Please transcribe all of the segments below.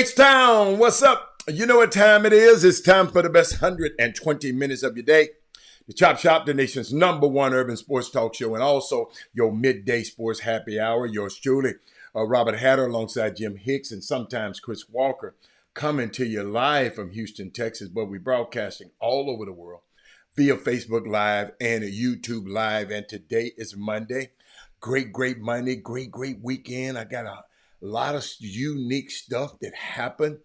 H-Town, what's up? You know what time it is. It's time for the best 120 minutes of your day. The Chop Shop, the nation's #1 urban sports talk show, and also your midday sports happy hour. Yours truly, Robert Hatter alongside Jim Hicks and sometimes Chris Walker, coming to you live from Houston, Texas, but we're broadcasting all over the world via Facebook Live and YouTube Live. And today is Monday. Great Monday, great weekend. I got a lot of unique stuff that happened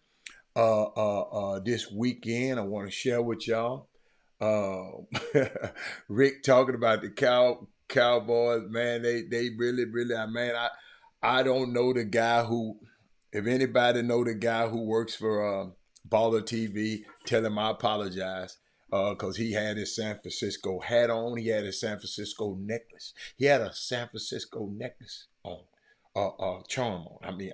this weekend. I want to share with y'all. Rick talking about the Cowboys, man. They really. I don't know the guy who. If anybody know the guy who works for Baller TV, tell him I apologize. Because he had his San Francisco hat on. He had his San Francisco necklace. He had a San Francisco necklace on. Charm on. I mean,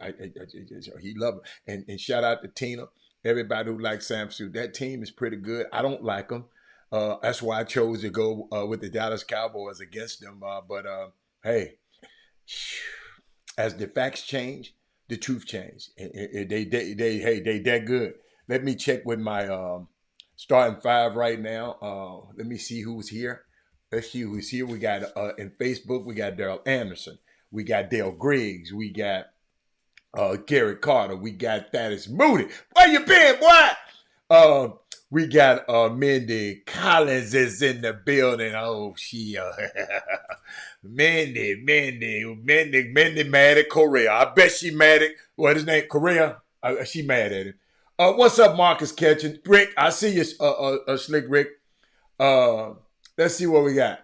he loved it. And shout out to Tina, everybody who likes San Francisco. That team is pretty good. I don't like them. That's why I chose to go with the Dallas Cowboys against them. But hey, as the facts change, the truth change. They that good. Let me check with my starting five right now. Let me see who's here. Let's see who's here. We got in Facebook, we got Daryl Anderson. We got Dale Griggs. We got Garrett Carter. We got Thaddeus Moody. Where you been, boy? We got Mindy Collins is in the building. Oh, she Mindy mad at Correa. I bet she mad at what his name Correa. She mad at him. What's up, Marcus Catching? Rick, I see you, Slick Rick. Let's see what we got.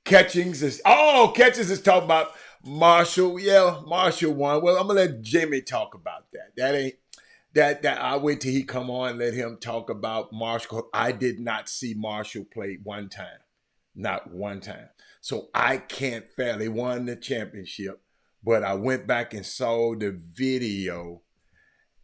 Catchings is talking about Marshall. Yeah, Marshall won. Well, I'm gonna let Jimmy talk about that. That ain't that I'll wait till he come on and let him talk about Marshall. I did not see Marshall play one time. Not one time. So I can't fairly won the championship, but I went back and saw the video,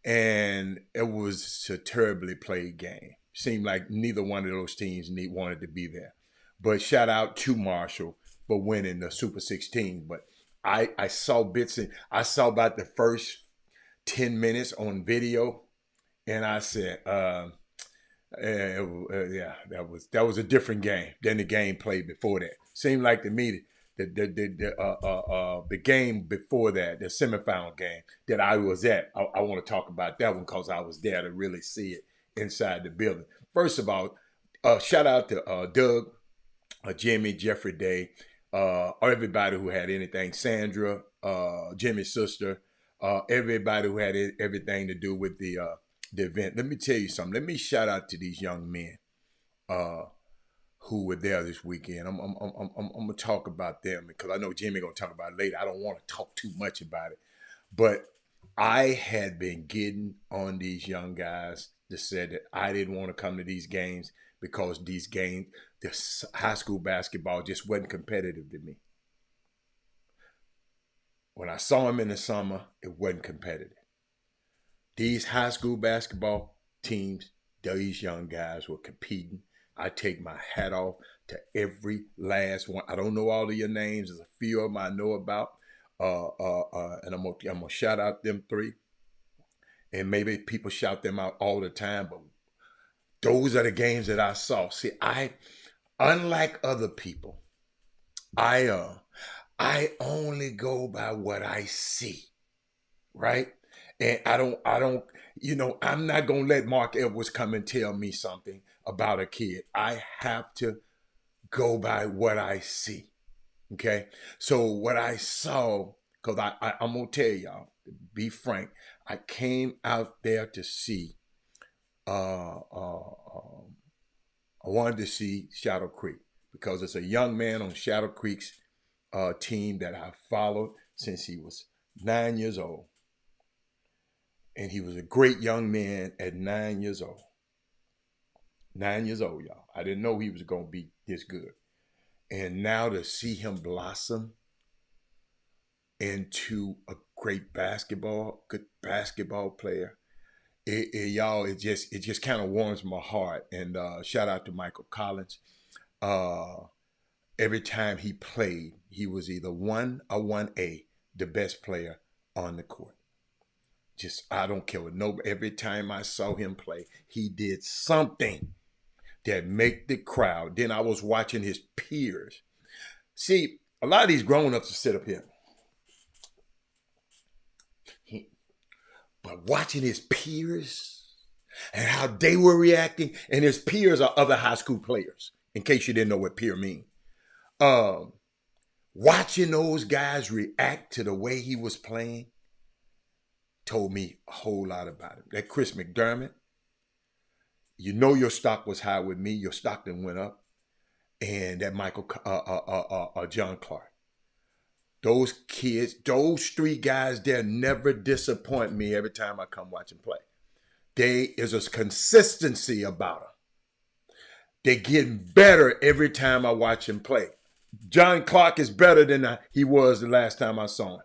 and it was a terribly played game. Seemed like neither one of those teams wanted to be there. But shout out to Marshall for winning the Super 16. But I saw bits and I saw about the first 10 minutes on video, and I said, yeah, that was a different game than the game played before that. Seemed like to me the game before that, the semifinal game that I was at. I want to talk about that one because I was there to really see it inside the building. First of all, shout out to Doug. Jimmy, Jeffrey Day, everybody who had anything, Sandra, Jimmy's sister, everybody who had everything to do with the event. Let me tell you something. Let me shout out to these young men who were there this weekend. I'm gonna talk about them because I know Jimmy gonna talk about it later. I don't want to talk too much about it, but I had been getting on these young guys that said that I didn't want to come to these games because these games, the high school basketball just wasn't competitive to me. When I saw them in the summer, it wasn't competitive. These high school basketball teams, these young guys were competing. I take my hat off to every last one. I don't know all of your names. There's a few of them I know about. And I'm gonna shout out them three. And maybe people shout them out all the time, but those are the games that I saw. See, unlike other people, I only go by what I see, right? And I don't, I'm not gonna let Mark Edwards come and tell me something about a kid. I have to go by what I see. Okay, so what I saw, because I'm gonna tell y'all, to be frank, I came out there to see. I wanted to see Shadow Creek because it's a young man on Shadow Creek's team that I followed since he was 9 years old. And he was a great young man at 9 years old. 9 years old, y'all. I didn't know he was going to be this good. And now to see him blossom into a good basketball player, it just kind of warms my heart. And shout out to Michael Collins. Every time he played, he was either 1 or 1A, the best player on the court. I don't care what every time I saw him play, he did something that make the crowd. Then I was watching his peers. See, a lot of these grown-ups sit up here. But watching his peers and how they were reacting, and his peers are other high school players, in case you didn't know what peer mean. Watching those guys react to the way he was playing told me a whole lot about him. That Chris McDermott, you know your stock was high with me. Your stock then went up. And that John Clark. Those kids, those three guys there never disappoint me every time I come watch them play. There is a consistency about them. They're getting better every time I watch him play. John Clark is better than he was the last time I saw him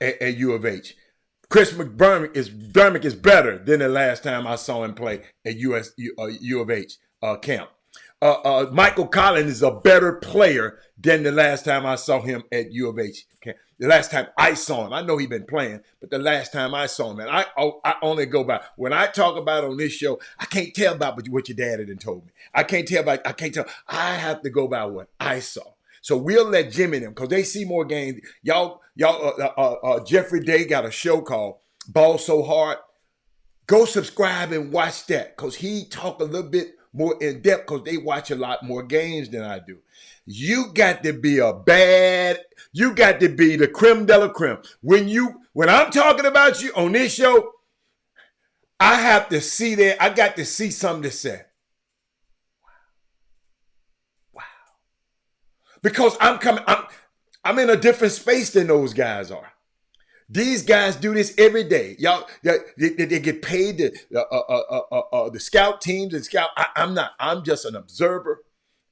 at U of H. Chris McDermott is better than the last time I saw him play at U of H camp. Michael Collins is a better player than the last time I saw him at U of H. Okay? The last time I saw him, I know he's been playing, but the last time I saw him, and I only go by, when I talk about on this show, I can't tell about what your dad had told me. I have to go by what I saw. So we'll let Jimmy and them, because they see more games. Jeffrey Day got a show called Ball So Hard. Go subscribe and watch that, because he talk a little bit more in depth, because they watch a lot more games than I do. You got to be you got to be the creme de la creme. When I'm talking about you on this show, I have to see that. I got to see something to say. Wow. Because I'm in a different space than those guys are. These guys do this every day. Y'all, they get paid the scout teams and scout. I'm not. I'm just an observer,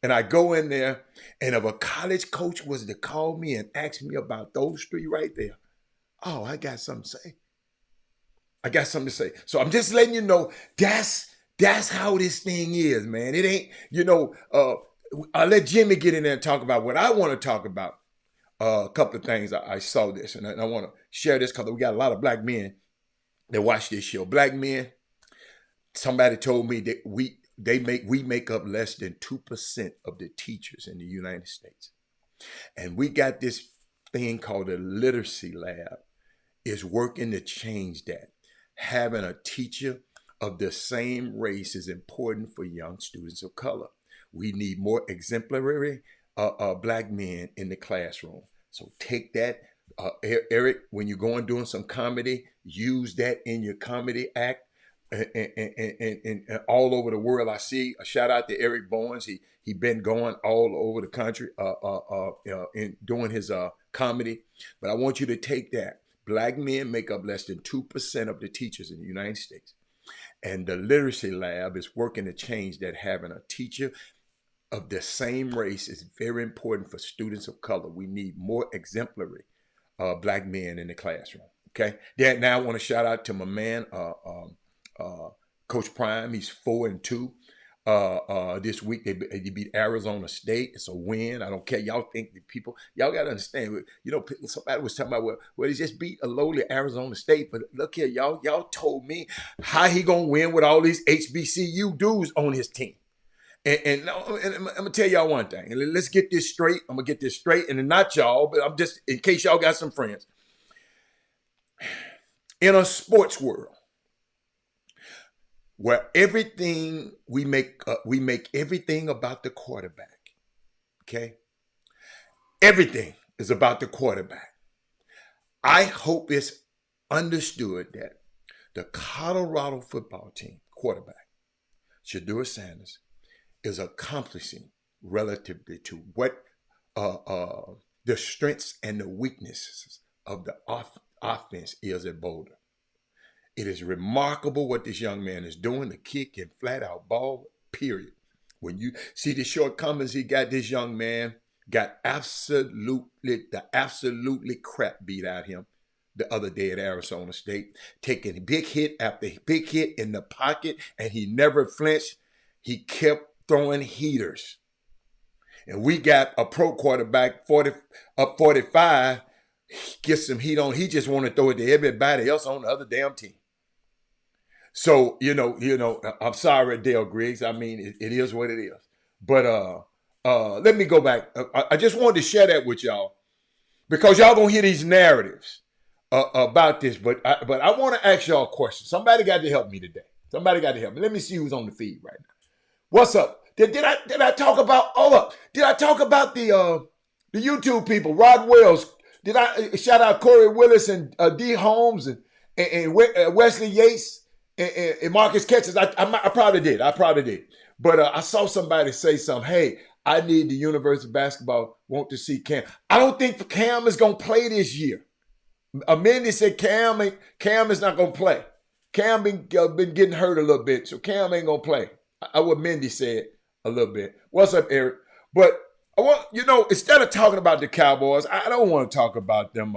and I go in there. And if a college coach was to call me and ask me about those three right there, oh, I got something to say. I got something to say. So I'm just letting you know that's how this thing is, man. It ain't, I'll let Jimmy get in there and talk about what I want to talk about. A couple of things I saw this, and I want to share this because we got a lot of black men that watch this show. Black men, somebody told me that we make up less than 2% of the teachers in the United States. And we got this thing called the Literacy Lab is working to change that. Having a teacher of the same race is important for young students of color. We need more exemplary black men in the classroom. So take that, Eric, when you're going doing some comedy, use that in your comedy act. And all over the world, I see a shout out to Eric Bowens. He been going all over the country in doing his comedy. But I want you to take that. Black men make up less than 2% of the teachers in the United States. And the Literacy Lab is working to change that. Having a teacher of the same race is very important for students of color. We need more exemplary black men in the classroom. Okay. Now I want to shout out to my man, Coach Prime. He's 4-2. This week they beat Arizona State. It's a win. I don't care. Y'all think the people, y'all got to understand. Somebody was talking about, well, he just beat a lowly Arizona State. But look here, y'all told me how he gonna win with all these HBCU dudes on his team. And I'm gonna tell y'all one thing. And let's get this straight. I'm gonna get this straight, and not y'all, but I'm just in case y'all got some friends. In a sports world, where everything we make everything about the quarterback. Okay, everything is about the quarterback. I hope it's understood that the Colorado football team quarterback, Shedeur Sanders, is accomplishing relatively to what the strengths and the weaknesses of the offense is at Boulder. It is remarkable what this young man is doing. The kid can flat out ball, period. When you see the shortcomings he got, this young man got absolutely crap beat out of him the other day at Arizona State, taking big hit after big hit in the pocket, and he never flinched. He kept throwing heaters. And we got a pro quarterback, 45, gets some heat on. He just want to throw it to everybody else on the other damn team. So, I'm sorry, Dale Griggs. I mean, it is what it is. But let me go back. I just wanted to share that with y'all because y'all gonna hear these narratives about this. But I want to ask y'all a question. Somebody got to help me today. Somebody got to help me. Let me see who's on the feed right now. What's up? Did I talk about? Hold up. Did I talk about the YouTube people? Rod Wells. Did I shout out Corey Willis and D Holmes and Wesley Yates and Marcus Ketchens? I probably did. But I saw somebody say something. Hey, I need the University of Basketball want to see Cam. I don't think Cam is going to play this year. Mindy said Cam is not going to play. Cam been getting hurt a little bit, so Cam ain't going to play. What Mindy said a little bit. What's up, Eric? But I want, instead of talking about the Cowboys, I don't want to talk about them.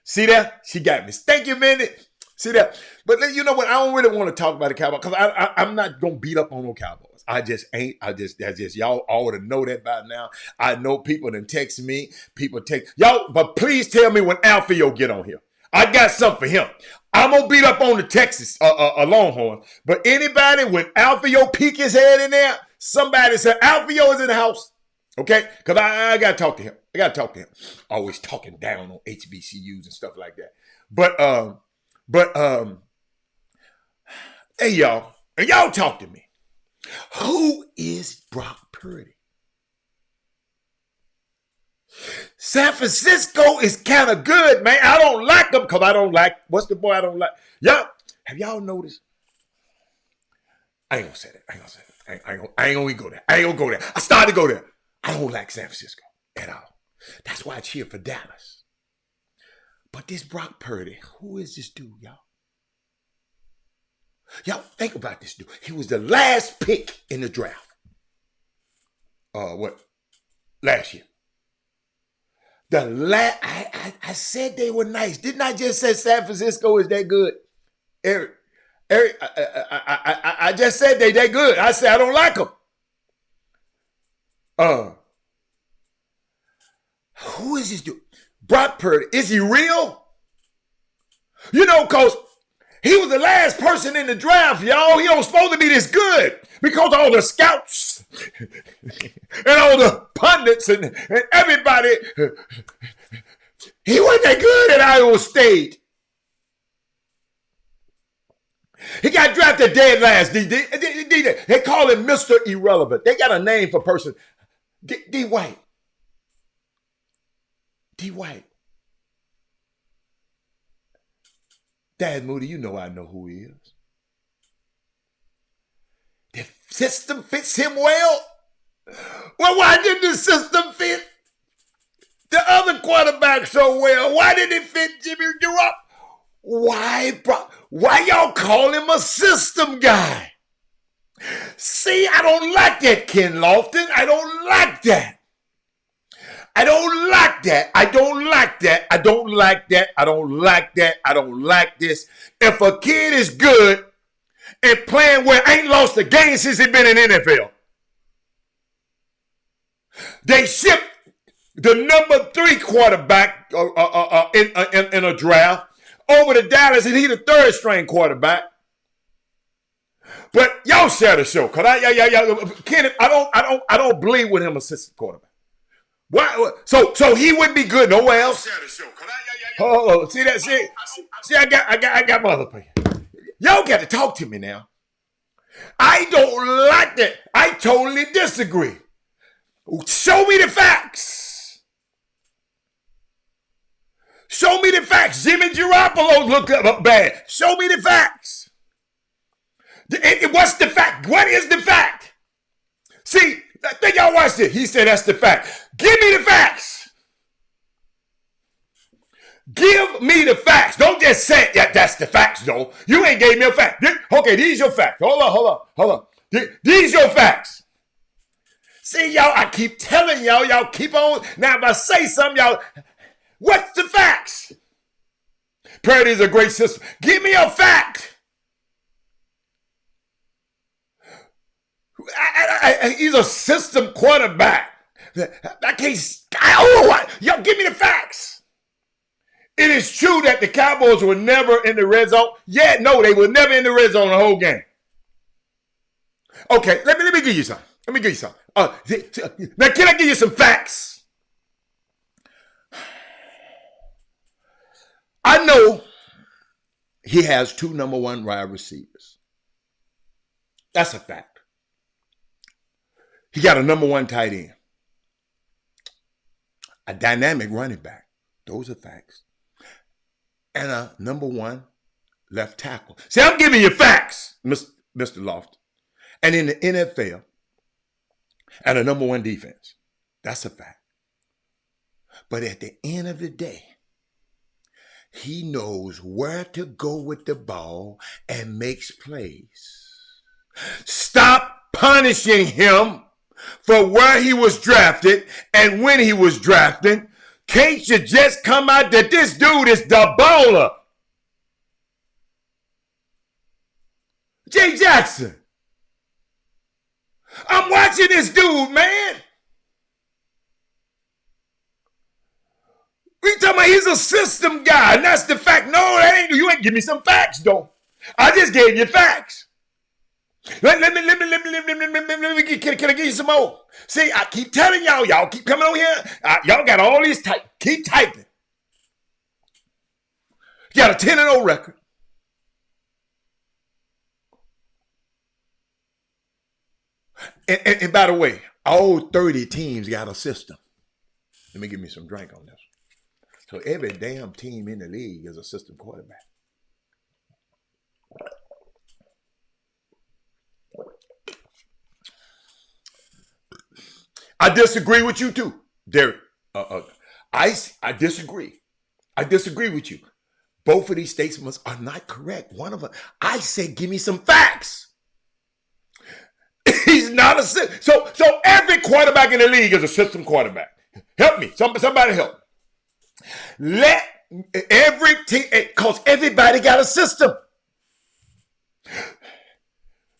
See that? She got me. Thank you, Mindy. See that? But you know what? I don't really want to talk about the Cowboys because I'm not going to beat up on no Cowboys. I just ain't. That's just, y'all ought to know that by now. I know people that text me. People text. Y'all, but please tell me when Alfio get on here. I got something for him. I'm going to beat up on the Texas Longhorn. But anybody, when Alfio peek his head in there, somebody said, Alfio is in the house. Okay? Because I got to talk to him. Always talking down on HBCUs and stuff like that. But hey, y'all. And y'all talk to me. Who is Brock Purdy? San Francisco is kind of good, man. I don't like them because I don't like, what's the boy I don't like? Y'all, have y'all noticed? I ain't gonna say that. I ain't gonna go there. I started to go there. I don't like San Francisco at all. That's why I cheer for Dallas. But this Brock Purdy, who is this dude, y'all? Y'all think about this dude. He was the last pick in the draft. Last year. I said they were nice. Didn't I just say San Francisco is that good? Eric, I just said they that good. I said I don't like them. Who is this dude? Brock Purdy. Is he real? Because he was the last person in the draft, y'all. He don't supposed to be this good because all the scouts and all the pundits and everybody, he wasn't that good at Iowa State. He got drafted dead last. They call him Mr. Irrelevant. They got a name for person. D. White. D. White. Dad Moody, you know I know who he is. The system fits him well. Well, why did the system fit the other quarterback so well? Why did it fit Jimmy Garoppolo? Why y'all call him a system guy? See, I don't like that, Ken Lofton. I don't like that. I don't like this. I don't like this. If a kid is good and playing well, ain't lost a game since he been in NFL. They shipped the number 3 quarterback in a draft over to Dallas, and he the 3rd string quarterback. But y'all share the show, cause Kenneth, I don't believe with him assistant quarterback. Why? So he wouldn't be good nowhere else. Oh, see that? See, I got my other player. Y'all got to talk to me now. I don't like that. I totally disagree. Show me the facts. Show me the facts. Jimmy Garoppolo looked bad. Show me the facts. What's the fact? What is the fact? See, I think y'all watched it. He said that's the fact. Give me the facts. Give me the facts. Don't just say that's the facts, though. You ain't gave me a fact. Okay, these your facts. Hold on. These your facts. See, y'all, I keep telling y'all keep on. Now, if I say something, y'all, what's the facts? Purdy is a great system. Give me a fact. He's a system quarterback. Y'all give me the facts. It is true that the Cowboys were never in the red zone. Yeah, no, they were never in the red zone the whole game. Okay, let me give you some. Let me give you some. Now, can I give you some facts? I know he has 2 number 1 wide receivers. That's a fact. He got a number 1 tight end. A dynamic running back. Those are facts. And a number 1 left tackle. See, I'm giving you facts, Mr. Lofton. And in the NFL, and a number 1 defense. That's a fact. But at the end of the day, he knows where to go with the ball and makes plays. Stop punishing him for where he was drafted and when he was drafted. Can't you just come out that this dude is the baller? Jay Jackson. I'm watching this dude, man. We talking about he's a system guy, and that's the fact. No, you ain't give me some facts, though. I just gave you facts. Let me, can I give you some more? See, I keep telling y'all keep coming over here. Y'all got all these keep typing. You got a 10-0 record. And by the way, all 30 teams got a system. Let me give me some drink on this. So every damn team in the league is a system quarterback. I disagree with you too, Derek. I disagree. I disagree with you. Both of these statements are not correct. One of them, I said, give me some facts. He's not a system. So every quarterback in the league is a system quarterback. Help me. Somebody help. Let every team, because everybody got a system.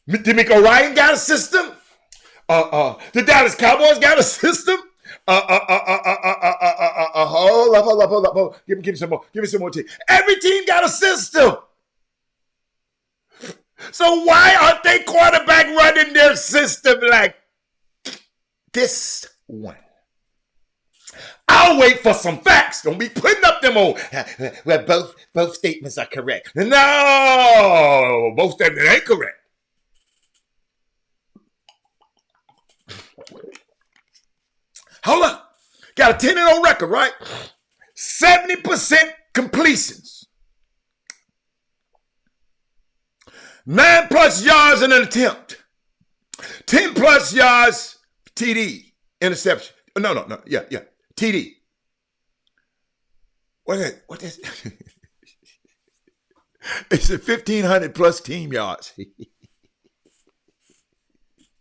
D'Amico Ryan got a system. The Dallas Cowboys got a system. Hold up. Give me some more. Give me some more. Every team got a system. So why aren't they quarterback running their system like this one? I'll wait for some facts. Don't be putting up them old. Well, both statements are correct. No, both statements ain't correct. Hold up. Got a 10-0 record, right? 70% completions. 9+ yards in an attempt. 10+ yards TD, interception. No. Yeah. TD. What is it? It's a 1,500+ team yards. They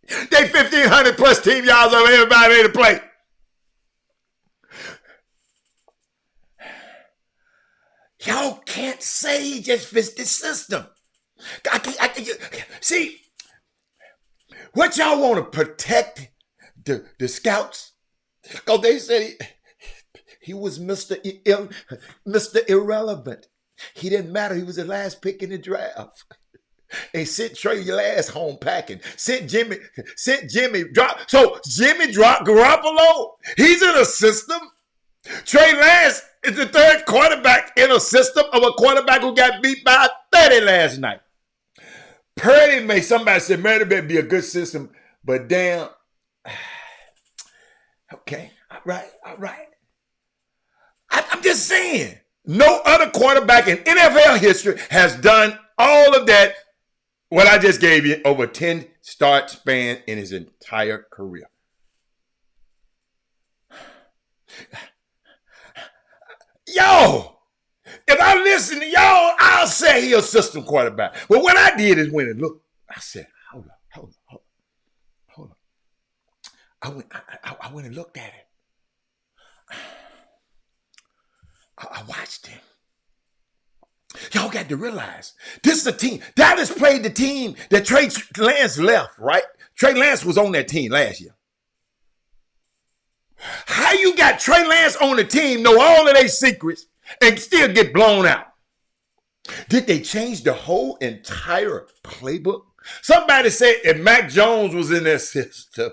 1,500+ team yards over everybody to play. Y'all can't say he just fits the system. See, what y'all want to protect the scouts? Because they said he was Mr. Irrelevant. He didn't matter. He was the last pick in the draft. And sent Trey Lance home packing. Sent Jimmy drop. So Jimmy dropped Garoppolo. He's in a system. Trey Lance is the 3rd quarterback in a system of a quarterback who got beat by 30 last night. Purdy somebody said, man, it better be a good system, but damn. Okay, all right. I'm just saying, no other quarterback in NFL history has done all of that, what I just gave you, over 10 start span in his entire career. Yo, if I listen to y'all, I'll say he's a system quarterback. But what I did is went and looked. I said, hold up. I went and looked at it. I watched him. Y'all got to realize, this is a team. Dallas played the team that Trey Lance left, right? Trey Lance was on that team last year. How you got Trey Lance on the team, know all of their secrets, and still get blown out. Did they change the whole entire playbook? Somebody said if Mac Jones was in their system,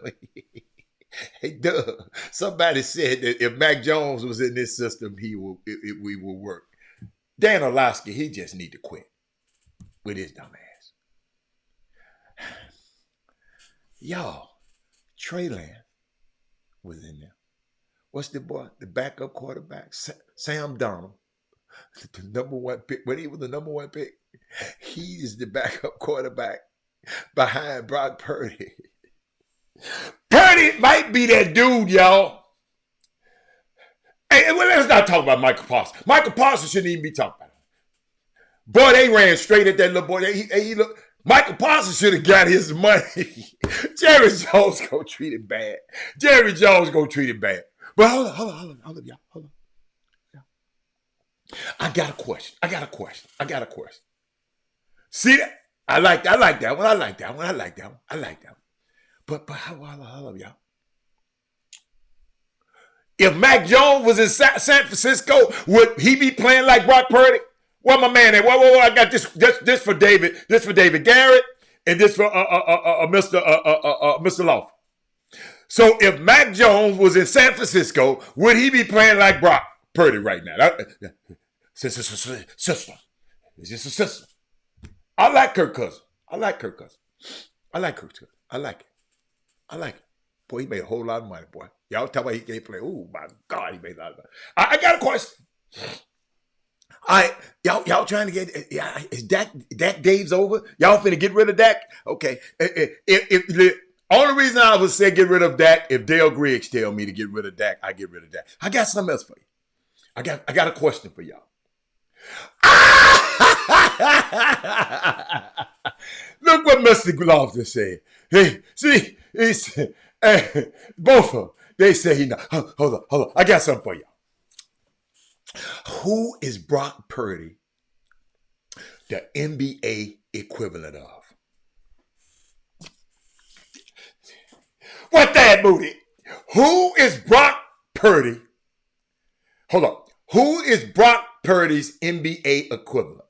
hey, duh. Somebody said that if Mac Jones was in this system, we will work. Dan Orlovsky, he just need to quit with his dumb ass. Y'all, Trey Lance was in there. What's the boy? The backup quarterback, Sam Darnold, the number one pick. When he was the number one pick, he is the backup quarterback behind Brock Purdy. Purdy might be that dude, y'all. Hey, well, let's not talk about Michael Parsons. Michael Parsons shouldn't even be talking about him. Boy, they ran straight at that little boy. Michael Parsons should have got his money. Jerry Jones gonna treat him bad. Jerry Jones gonna treat him bad. But hold on, y'all. Hold on. I got a question. See that? I like that one. But hold on, y'all. If Mac Jones was in San Francisco, would he be playing like Brock Purdy? Well, my man, whoa, I got this for David. This for David Garrett, and this for Mr. Lawford. So if Mac Jones was in San Francisco, would he be playing like Brock Purdy right now? System. It's just a system. I like Kirk Cousins. I like it. Boy, he made a whole lot of money, boy. Y'all talk about he can't play. Oh, my God, he made a lot of money. I got a question. All right, y'all trying to get, is Dak Dave's over? Y'all finna get rid of Dak? Okay. If the only reason I would say get rid of Dak, if Dale Griggs tell me to get rid of Dak, I get rid of Dak. I got something else for you. I got a question for y'all. Look what Mr. Lofton said. Hey, see, he said, both of them, they say he not. Hold on. I got something for y'all. Who is Brock Purdy the NBA equivalent of? What that booty? Who is Brock Purdy? Hold on. Who is Brock Purdy's NBA equivalent?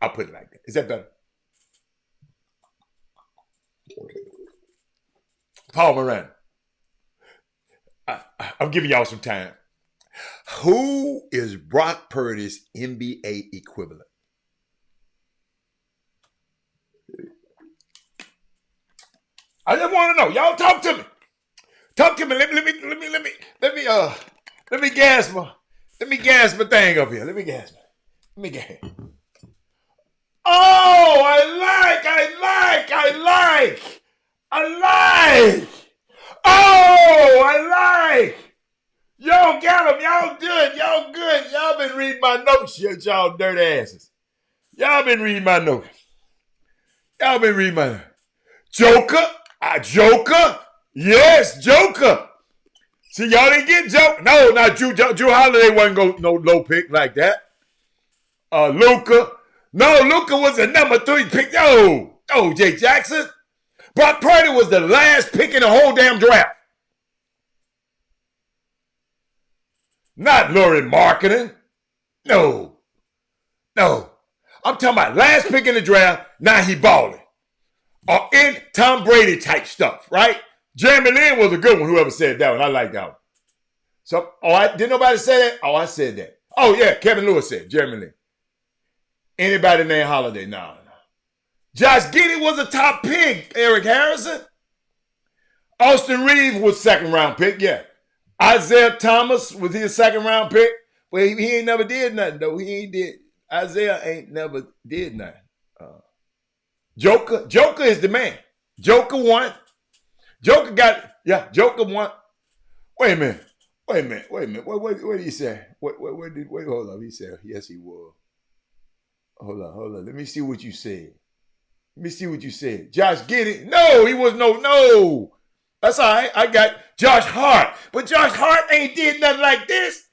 I'll put it like that. Is that better? Paul Moran. I'm giving y'all some time. Who is Brock Purdy's NBA equivalent? I just want to know. Y'all talk to me. Let me gas my thing up here. Let me gas. Oh, I like. Oh, I like. Y'all got them. Y'all good. Y'all been reading my notes, y'all dirty asses. Y'all been reading my notes. Joker. Yes, Joker. See, y'all didn't get Joker. No, not Drew Holiday wasn't go no low pick like that. Luka. No, Luka was a number 3 pick. Oh, Jay Jackson. Brock Purdy was the last pick in the whole damn draft. Not Laurie Marketing. No. I'm talking about last pick in the draft, now he balling. Or in Tom Brady type stuff, right? Jeremy Lin was a good one, whoever said that one. I like that one. So, didn't nobody say that? Oh, I said that. Oh, yeah, Kevin Lewis said, Jeremy Lin. Anybody named Holiday? No. Josh Giddey was a top pick. Eric Harrison. Austin Reeves was second round pick, yeah. Isaiah Thomas was his second round pick. Well, he ain't never did nothing, though. Isaiah ain't never did nothing. Joker is the man. Joker won. Joker won. Wait a minute. What did he say? Hold on. He said, yes, he was. Hold on. Let me see what you said. Josh Giddey. No, he was no. That's all right. I got Josh Hart. But Josh Hart ain't did nothing like this.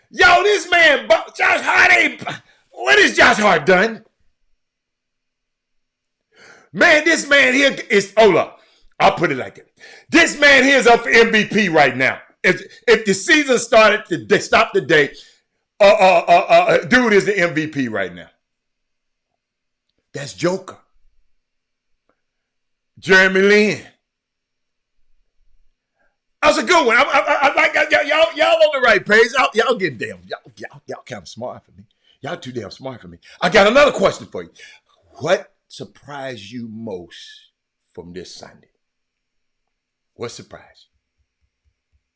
Yo, this man, Josh Hart ain't. What has Josh Hart done? Man, this man here is, hold up. I'll put it like that. This man here is up for MVP right now. If the season started to stop today, Dude is the MVP right now. That's Joker. Jeremy Lin. That's a good one. I like y'all on the right page. Y'all get damn. Y'all kind of smart for me. Y'all too damn smart for me. I got another question for you. What surprised you most from this Sunday? What surprised you?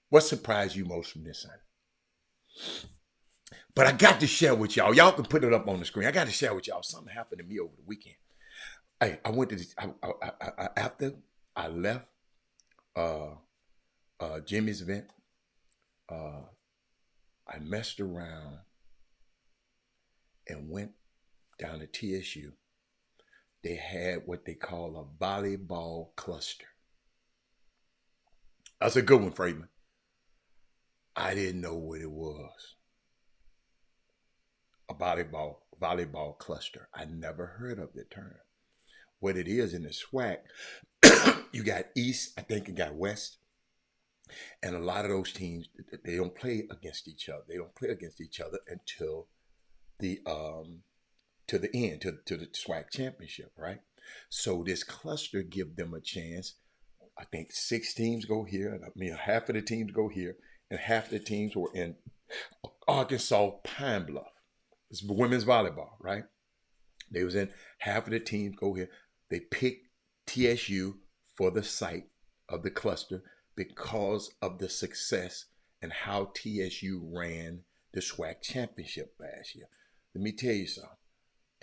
What surprised you most from this Sunday? But I got to share with y'all. Y'all can put it up on the screen. I got to share with y'all something happened to me over the weekend. Hey, I went to this, after I left Jimmy's event. I messed around and went down to TSU. They had what they call a volleyball cluster. That's a good one, Freeman. I didn't know what it was. A volleyball cluster. I never heard of the term. What it is in the SWAC, you got East, I think you got West, and a lot of those teams, they don't play against each other. They don't play against each other until the to the end, to the SWAC championship, right? So this cluster give them a chance. I think 6 teams go here, and I mean half of the teams go here, and half the teams were in Arkansas Pine Bluff. It's women's volleyball, right? They was in half of the teams go here. They picked TSU for the site of the cluster because of the success and how TSU ran the SWAC championship last year. Let me tell you something.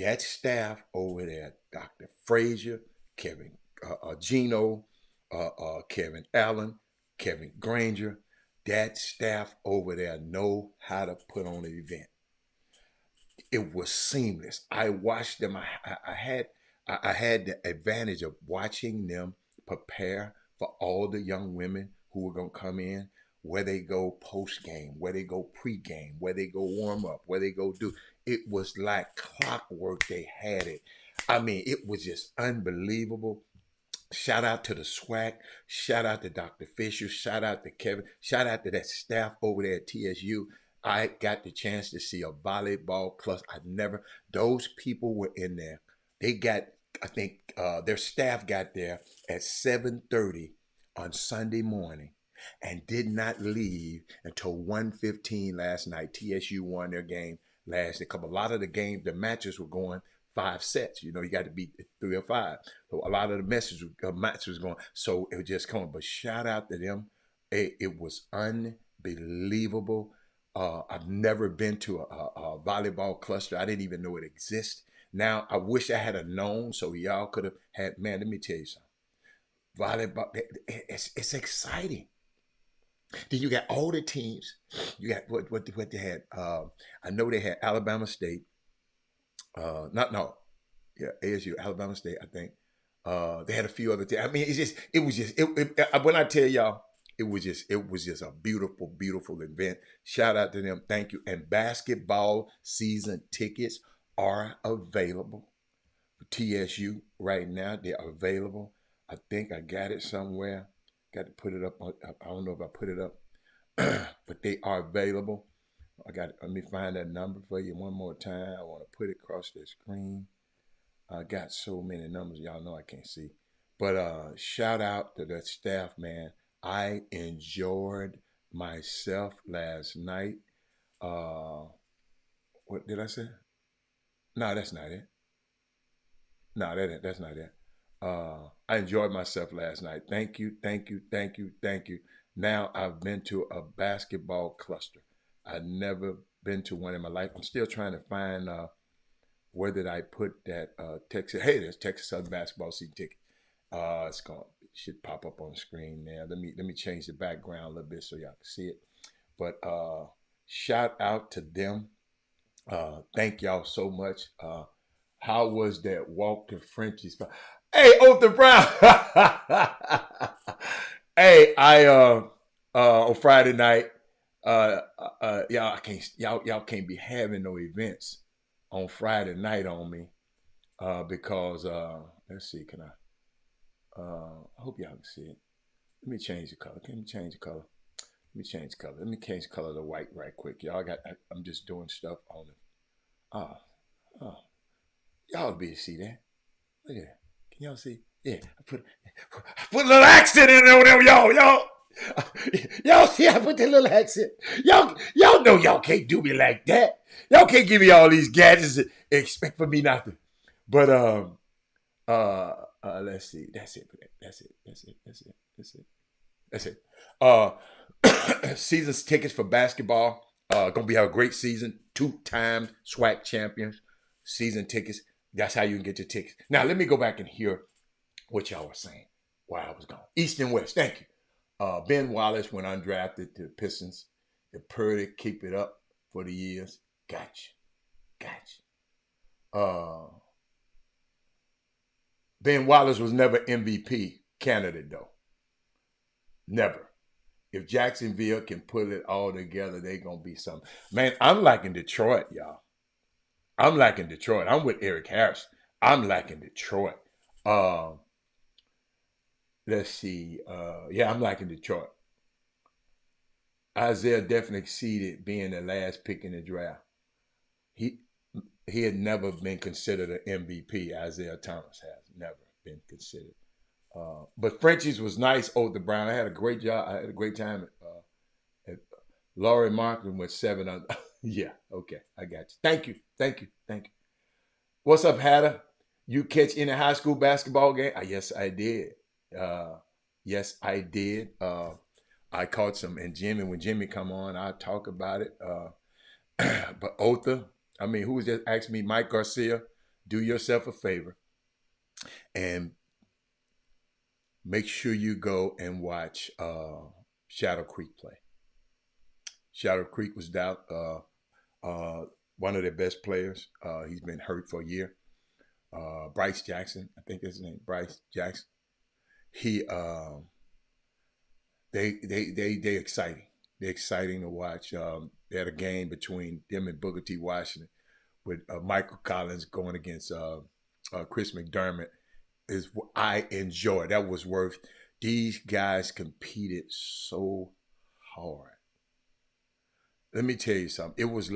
That staff over there, Dr. Frazier, Kevin Gino, Kevin Allen, Kevin Granger, that staff over there know how to put on an event. It was seamless. I watched them. I had the advantage of watching them prepare for all the young women who were gonna come in, where they go post game, where they go pre game, where they go warm up, where they go do. It was like clockwork. They had it. I mean, it was just unbelievable. Shout out to the SWAC. Shout out to Dr. Fisher. Shout out to Kevin. Shout out to that staff over there at TSU. I got the chance to see a volleyball cluster. Those people were in there. They got, I think their staff got there at 7:30 on Sunday morning and did not leave until 1:15 last night. TSU won their game last. A lot of the games, the matches were going 5 sets. You know, you got to beat 3 or 5. So a lot of the matches was going. So it was just coming. But shout out to them. It was unbelievable. I've never been to a volleyball cluster. I didn't even know it exists. Now, I wish I had known so y'all could have had, man, let me tell you something. Volleyball, it's exciting. Then you got all the teams. You got what they had. I know they had Alabama State. ASU, Alabama State, I think. They had a few other teams. I mean, when I tell y'all, it was just a beautiful, beautiful event. Shout out to them. Thank you. And basketball season tickets are available for TSU right now. They're available. I think I got it somewhere. Got to put it up. I don't know if I put it up, but they are available. Let me find that number for you one more time. I want to put it across the screen. I got so many numbers, y'all know I can't see. But shout out to that staff, man. I enjoyed myself last night. What did I say? No, that's not it. No, that's not it. I enjoyed myself last night. Thank you, thank you, thank you, thank you. Now I've been to a basketball cluster. I've never been to one in my life. I'm still trying to find where did I put that Texas. Hey, there's Texas Southern basketball season ticket. It should pop up on the screen now. Let me change the background a little bit so y'all can see it. But shout out to them. Thank y'all so much. How was that walk to Frenchie's? Hey, Otha Brown. Hey, I on Friday night, y'all can't be having no events on Friday night on me because let's see, can I hope y'all can see it. Let me change the color. Can you change the color? Let me change color. Let me change color to white right quick. Y'all got. I'm just doing stuff on it. Oh, oh, y'all be able to see that. Look at that. Can y'all see? Yeah, I put a little accent in there, y'all. Y'all see I put that little accent. Y'all know y'all can't do me like that. Y'all can't give me all these gadgets and expect for me not to. But let's see. That's it. That's it. That's it. That's it. That's it. That's it. Season's tickets for basketball. Gonna be a great season. 2-time SWAC champions. Season tickets. That's how you can get your tickets. Now let me go back and hear what y'all were saying while I was gone. East and West. Thank you. Ben Wallace went undrafted to the Pistons. The Purdy keep it up for the years. Gotcha. Ben Wallace was never MVP candidate though. Never. If Jacksonville can put it all together, they gonna be something. Man, I'm liking Detroit, y'all. I'm liking Detroit. I'm with Eric Harris. I'm liking Detroit. Let's see. Yeah, I'm liking Detroit. Isaiah definitely exceeded being the last pick in the draft. He he had never been considered an MVP. Isaiah Thomas has never been considered. But Frenchie's was nice. Other Brown. I had a great job. I had a great time at Laurie Marklin with 7 yeah, okay, I got you. Thank you. What's up, Hatter? You catch any high school basketball game? Yes, I did. Yes, I did. I caught some, and Jimmy, when Jimmy come on, I talk about it. But Otha, I mean, who was just asking me? Mike Garcia, do yourself a favor and make sure you go and watch Shadow Creek play. Shadow Creek was one of their best players. He's been hurt for a year. Bryce Jackson, I think his name, Bryce Jackson. He, they exciting. They're exciting to watch. They had a game between them and Booker T. Washington with Michael Collins going against Chris McDermott. Is I enjoyed. That was worth. These guys competed so hard. Let me tell you something. It was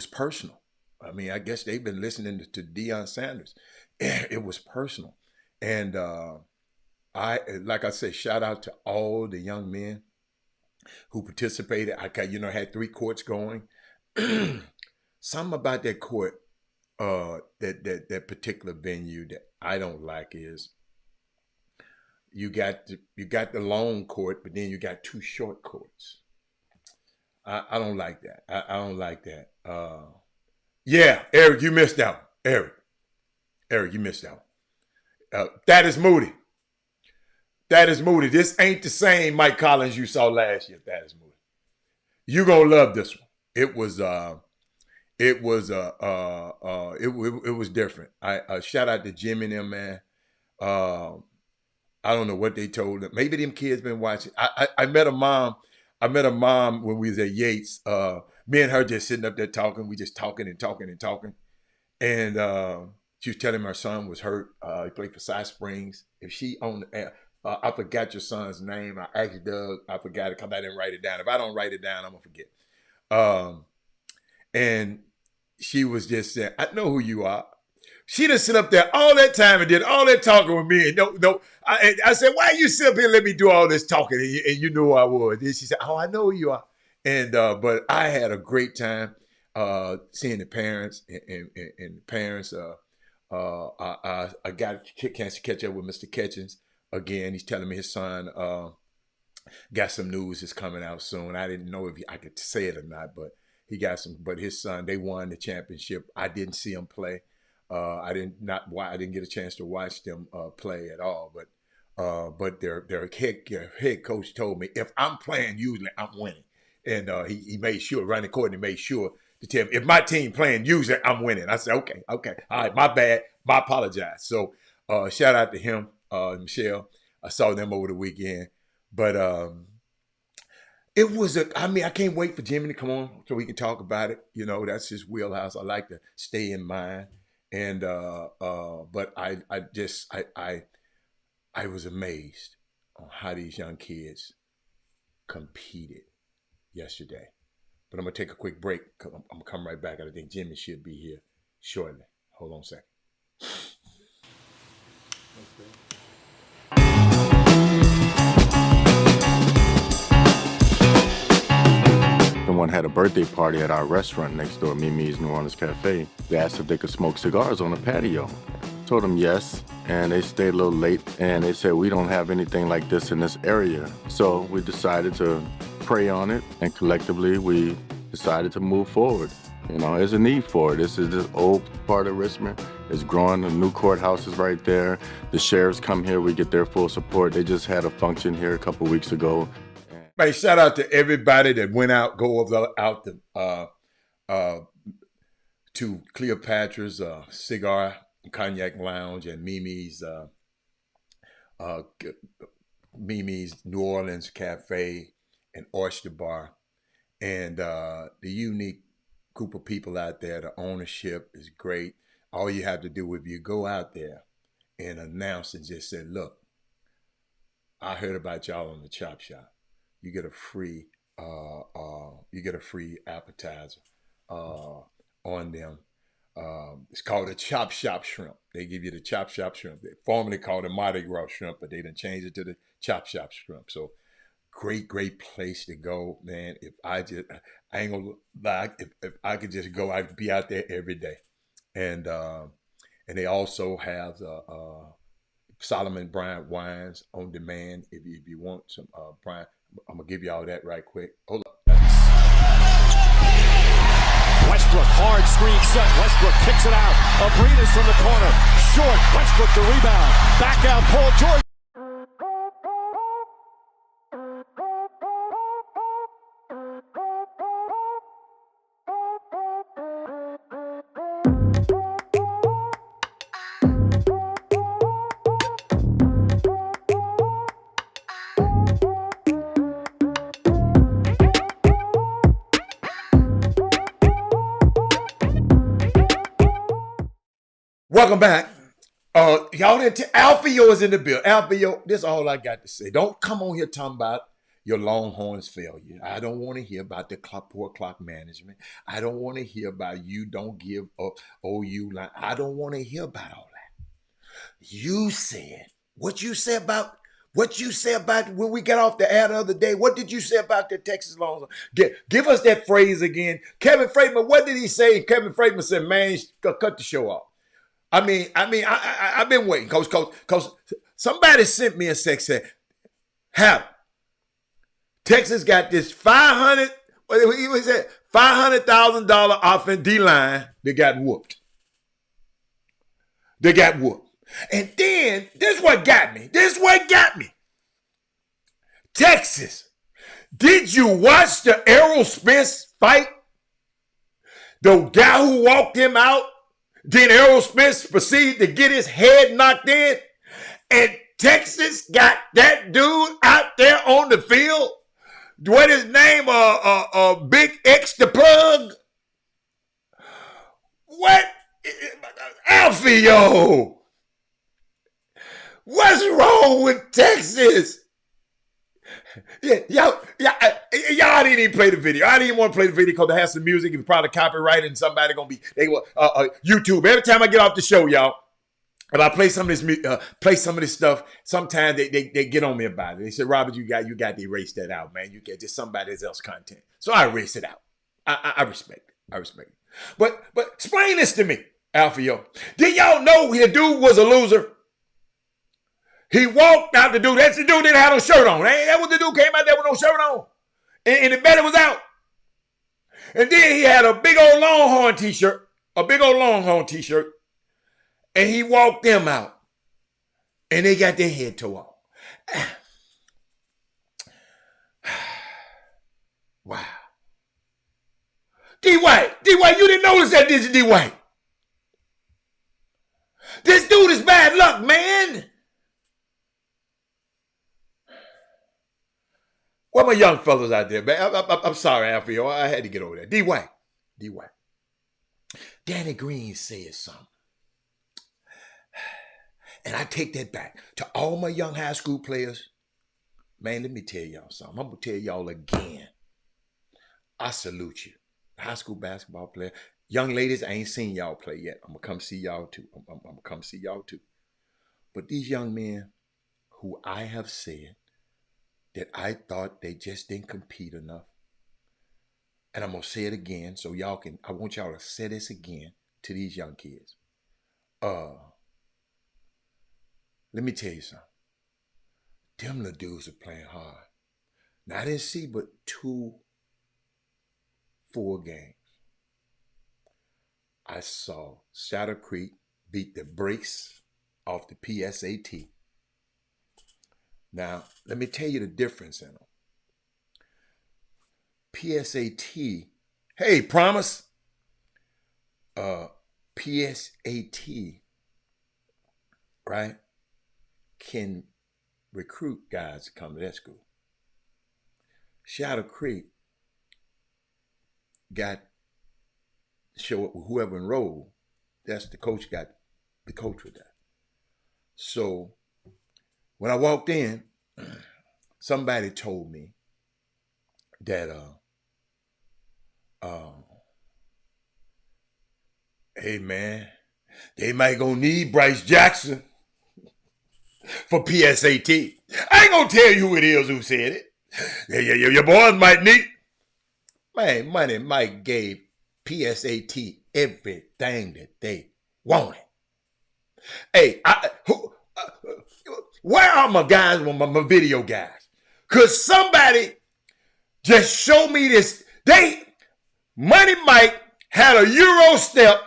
personal. I mean, I guess they've been listening to Deion Sanders. It was personal. And like I said, shout out to all the young men who participated. I had 3 courts going. Something about that court, that particular venue that I don't like is you got the long court, but then you got 2 short courts. I don't like that. I don't like that. Yeah, Eric, you missed out. Eric, you missed out. That is Moody. This ain't the same Mike Collins you saw last year. That is Moody. You gonna love this one. It was different. I shout out to Jimmy and them, man. I don't know what they told them. Maybe them kids been watching. I met a mom. When we was at Yates. Me and her just sitting up there talking. We just talking. And she was telling me her son was hurt. He played for Side Springs. If she on I forgot your son's name. I asked Doug. I forgot it because I didn't write it down. If I don't write it down, I'm going to forget. And she was just saying, I know who you are. She done sit up there all that time and did all that talking with me. And I said, why you sit up here and let me do all this talking? And you know I would. And she said, oh, I know who you are. And but I had a great time seeing the parents and the parents. I got a chance to catch up with Mr. Ketchens again. He's telling me his son got some news is coming out soon. I didn't know if I could say it or not, but he got some. But his son, they won the championship. I didn't see him play. I didn't get a chance to watch them play at all. But their head coach told me if I'm playing, usually I'm winning, and he made sure Ronnie Courtney made sure to tell me if my team playing, usually I'm winning. I said okay, all right, my bad, my apologize. So shout out to him, Michelle. I saw them over the weekend, but it was I can't wait for Jimmy to come on so we can talk about it. You know, that's his wheelhouse. I like to stay in mind. And but I was amazed on how these young kids competed yesterday. But I'm going to take a quick break because I'm going to come right back. I think Jimmy should be here shortly. Hold on a second. Someone had a birthday party at our restaurant next door, Mimi's New Orleans Cafe. They asked if they could smoke cigars on the patio. Told them yes, and they stayed a little late, and they said we don't have anything like this in this area. So we decided to pray on it, and collectively we decided to move forward. You know, there's a need for it. This is this old part of Richmond. It's growing. The new courthouse is right there. The sheriffs come here. We get their full support. They just had a function here a couple weeks ago. Hey, shout out to everybody that went out, out to Cleopatra's Cigar and Cognac Lounge and Mimi's New Orleans Cafe and Oyster Bar, and the unique group of people out there. The ownership is great. All you have to do if you go out there and announce and just say, "Look, I heard about y'all on the Chop Shop. You get a free appetizer on them. It's called a Chop Shop Shrimp. They give you the Chop Shop Shrimp. They formerly called it Mardi Gras Shrimp, but they done changed it to the Chop Shop Shrimp. So great place to go, man. I ain't gonna lie, if I could just go, I'd be out there every day. And they also have Solomon Bryant wines on demand if you want some Bryant. I'm gonna give you all that right quick. Hold up. Westbrook, hard screen set. Westbrook kicks it out. Abrinas from the corner. Short. Westbrook the rebound. Back out. Paul George. Welcome back. Y'all didn't Alfio is in the bill. Alfio, this is all I got to say. Don't come on here talking about your Longhorns failure. I don't want to hear about the poor clock management. I don't want to hear about you don't give up OU line. I don't want to hear about all that. You said what you said about when we got off the air the other day. What did you say about the Texas Longhorns? Give us that phrase again. Kevin Freeman, what did he say? Kevin Freeman said, "Man, cut the show off." I've been waiting, cause somebody sent me a text said, "How Texas got this $500,000 offense D line that got whooped. And then this is what got me. Texas, did you watch the Errol Spence fight? The guy who walked him out. Then Errol Spence proceeded to get his head knocked in, and Texas got that dude out there on the field. What his name? Big X the plug. What? Alfio. What's wrong with Texas? Y'all didn't even play the video. I didn't even want to play the video because it has some music. It's probably copyrighted and somebody gonna be YouTube. Every time I get off the show, y'all, if I play some of this stuff, sometimes they get on me about it. They said, "Robert, you got to erase that out, man. You get just somebody else's content." So I erase it out. I respect it. But explain this to me, Alfio. Did y'all know the dude was a loser? He walked out the dude. That's the dude that had no shirt on. That was the dude came out there with no shirt on. And the belly was out. And then he had a big old Longhorn t-shirt. And he walked them out. And they got their head tore off. Wow. D-White, you didn't notice that, did you, D-White? This dude is bad luck, man. Where my young fellas out there, man? I'm sorry, Alfio. I had to get over there. D-White. Danny Green said something. And I take that back to all my young high school players. Man, let me tell y'all something. I'm going to tell y'all again. I salute you. High school basketball player. Young ladies, I ain't seen y'all play yet. I'm going to come see y'all too. I'm going to come see y'all too. But these young men who I have said that I thought they just didn't compete enough. And I'm going to say it again so y'all can, I want y'all to say this again to these young kids. Let me tell you something. Them little dudes are playing hard. Now, I didn't see but 2 full games. I saw Shadow Creek beat the brakes off the PSAT. Now, let me tell you the difference in them. PSAT, hey, promise. PSAT, right, can recruit guys to come to that school. Shadow Creek got show up with whoever enrolled. That's the coach got the coach with that. So when I walked in, somebody told me that hey man, they might gonna need Bryce Jackson for PSAT. I ain't gonna tell you who it is who said it. Your boys might need. Man, Money Mike gave PSAT everything that they wanted. Hey, where are my guys, my video guys? Cause somebody just show me this. Money Mike had a Euro step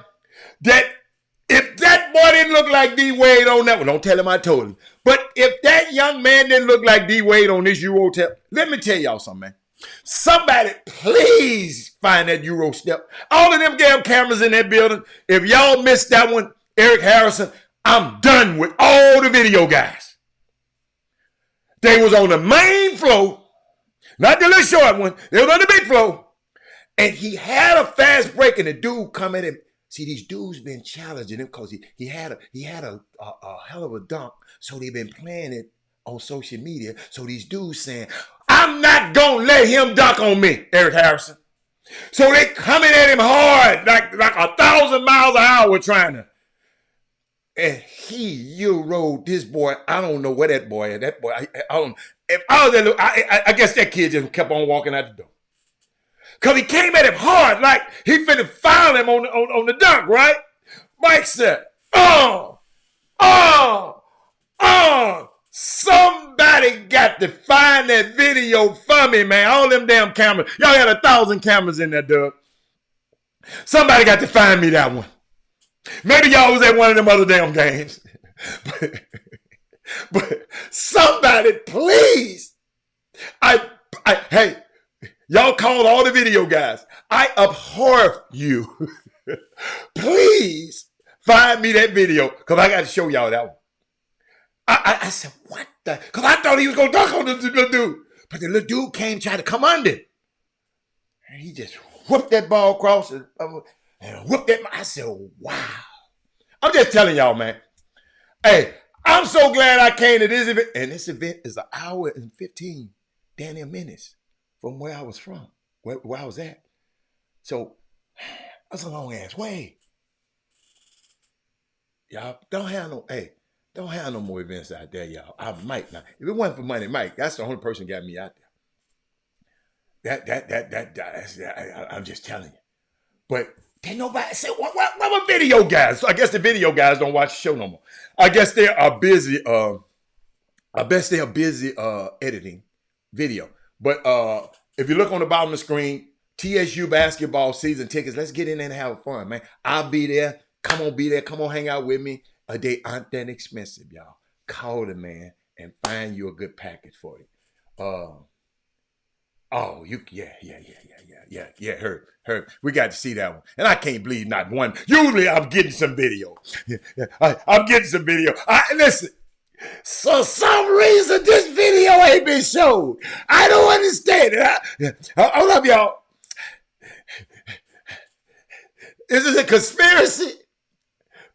that if that boy didn't look like D Wade on that one, don't tell him I told him. But if that young man didn't look like D Wade on this Euro step, let me tell y'all something, man. Somebody please find that Euro step. All of them damn cameras in that building. If y'all missed that one, Eric Harrison, I'm done with all the video guys. They was on the main floor, not the little short one. They was on the big floor. And he had a fast break, and the dude come at him. See, these dudes been challenging him because he had a hell of a dunk. So they've been playing it on social media. So these dudes saying, I'm not going to let him dunk on me, Eric Harrison. So they coming at him hard, like 1,000 miles an hour trying to. And he Euroed this boy. I don't know where that boy is. That boy, I don't. If I was there, I guess that kid just kept on walking out the door. Because he came at him hard, like he finna foul him on the dunk, right? Mike said, somebody got to find that video for me, man. All them damn cameras. Y'all had 1,000 cameras in there, Doug. Somebody got to find me that one. Maybe y'all was at one of them other damn games. but somebody, please. Hey, y'all called all the video guys. I abhor you. Please find me that video because I got to show y'all that one. I said, what the? Because I thought he was going to dunk on the little dude. But the little dude came trying to come under. And he just whooped that ball across and whooped that. I said, wow. I'm just telling y'all, man. Hey, I'm so glad I came to this event. And this event is 1 hour and 15 damn near minutes from where I was from, where I was at. So that's a long ass way. Y'all don't have no more events out there, y'all. I might not. If it wasn't for Money Mike, that's the only person got me out there. I'm just telling you. But then nobody said, what were video guys? So I guess the video guys don't watch the show no more. I guess they are busy. Editing video. But if you look on the bottom of the screen, TSU basketball season tickets. Let's get in there and have fun, man. I'll be there. Come on, be there. Come on, hang out with me. They aren't that expensive, y'all. Call the man and find you a good package for you. Herb. We got to see that one. And I can't believe not one. Usually I'm getting some video. I'm getting some video. Listen. So some reason this video ain't been showed. I don't understand it. Hold up, y'all. Is this a conspiracy?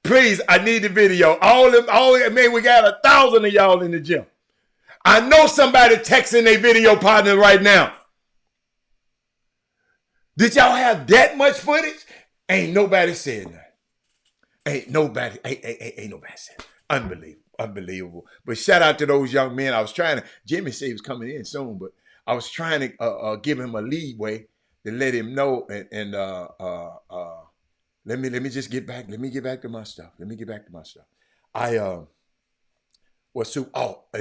Please, I need the video. We got 1,000 of y'all in the gym. I know somebody texting their video partner right now. Did y'all have that much footage? Ain't nobody said nothing. Ain't nobody said it. Unbelievable. But shout out to those young men. I was trying to, Jimmy said he was coming in soon, but I was trying to give him a leeway to let him know. And let me just get back. Let me get back to my stuff. I a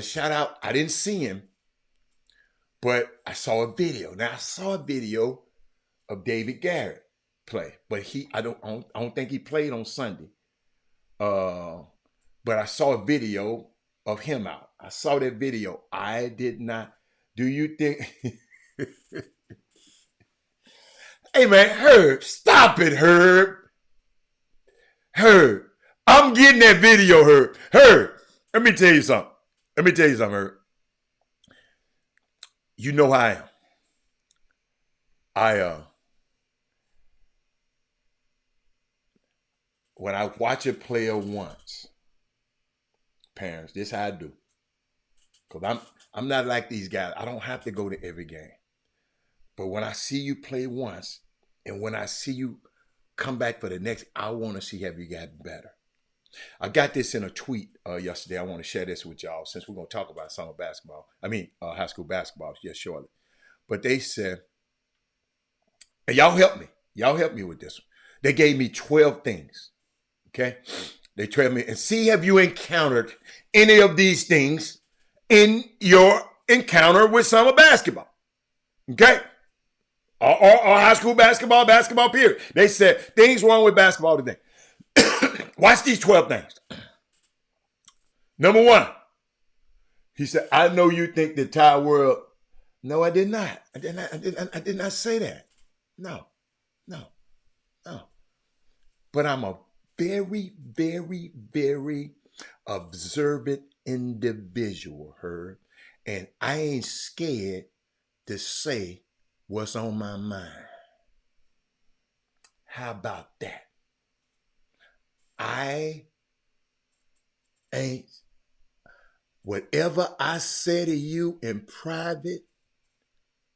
shout out. I didn't see him, but I saw a video. Now I saw a video of David Garrett play, but I don't think he played on Sunday. But I saw a video of him out. I saw that video. I did not. Do you think? Hey man, Herb, stop it, Herb. Herb, I'm getting that video, Herb. Herb, let me tell you something. Herb. You know how I am. When I watch a player once, parents, this how I do. Because I'm not like these guys. I don't have to go to every game. But when I see you play once, and when I see you come back for the next, I want to see have you gotten better. I got this in a tweet yesterday. I want to share this with y'all since we're going to talk about summer basketball. High school basketball just shortly. But they said, and y'all help me. Y'all help me with this one. They gave me 12 things. Okay? They told me, and see, have you encountered any of these things in your encounter with summer basketball? Okay? Or high school basketball period. They said, things wrong with basketball today. Watch these 12 things. Number 1, he said, I know you think the entire world. No, I did not. I did not say that. No. But I'm a very, very, very observant individual, Herb. And I ain't scared to say what's on my mind. How about that? I ain't, whatever I say to you in private,